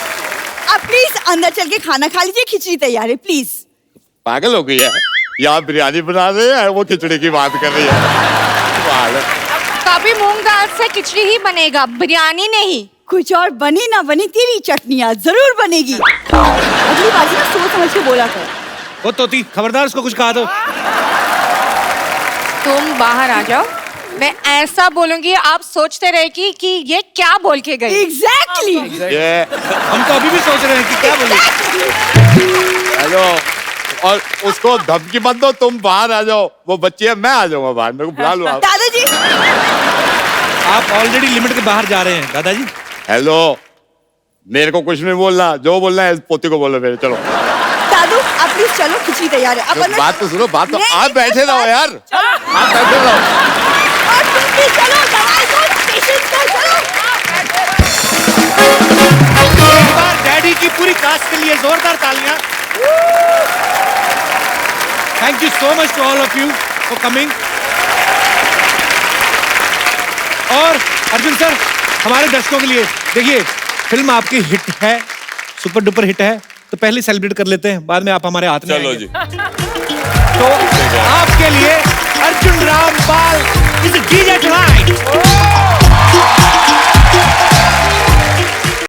आप प्लीज अंदर चल के खाना खा लीजिए, खिचड़ी तैयार है, प्लीज। पागल हो गई है, यहाँ बिरयानी बना रहे हैं, वो खिचड़ी की बात कर रही है। कभी मूंग दाल से खिचड़ी ही बनेगा, बिरयानी नहीं। कुछ और बनी ना बनी तेरी चटनियाँ जरूर बनेगी। अगली बार से ना सोच समझ के बोला कर। वो तोती खबरदार उसको कुछ कहा दो। तुम बाहर आ जाओ, मैं ऐसा बोलूंगी आप सोचते रहे कि ये क्या बोल के गई। एग्जैक्टली। हम तो अभी भी सोच रहे हैं कि क्या बोले। हेलो, और उसको धमकी मत दो, तुम बाहर आ जाओ। वो बच्ची है, मैं आ जाऊंगा बाहर, मेरे को बुला लो आप। दादाजी आप ऑलरेडी लिमिट के बाहर जा रहे हैं दादाजी। हेलो, मेरे को कुछ नहीं बोलना, जो बोलना है पोती को बोलो मेरे। चलो दादू आप प्लीज चलो, खिचड़ी तैयार है। अपन बात तो सुनो, बात तो आप बैठे रहो यार, आप बैठे रहो। और तुम भी चलो, सवाल को पेशेंस कर, चलो। एक बार डैडी की पूरी कास्ट के लिए जोरदार तालियां। Thank you so much to all of you for coming. और अर्जुन सर, हमारे दर्शकों के लिए देखिए, फिल्म आपकी हिट है, सुपर डुपर हिट है, तो पहले सेलिब्रेट कर लेते हैं, बाद में आप हमारे हाथ में चलो आएंगे। जी। तो आपके लिए अर्जुन रामपाल इज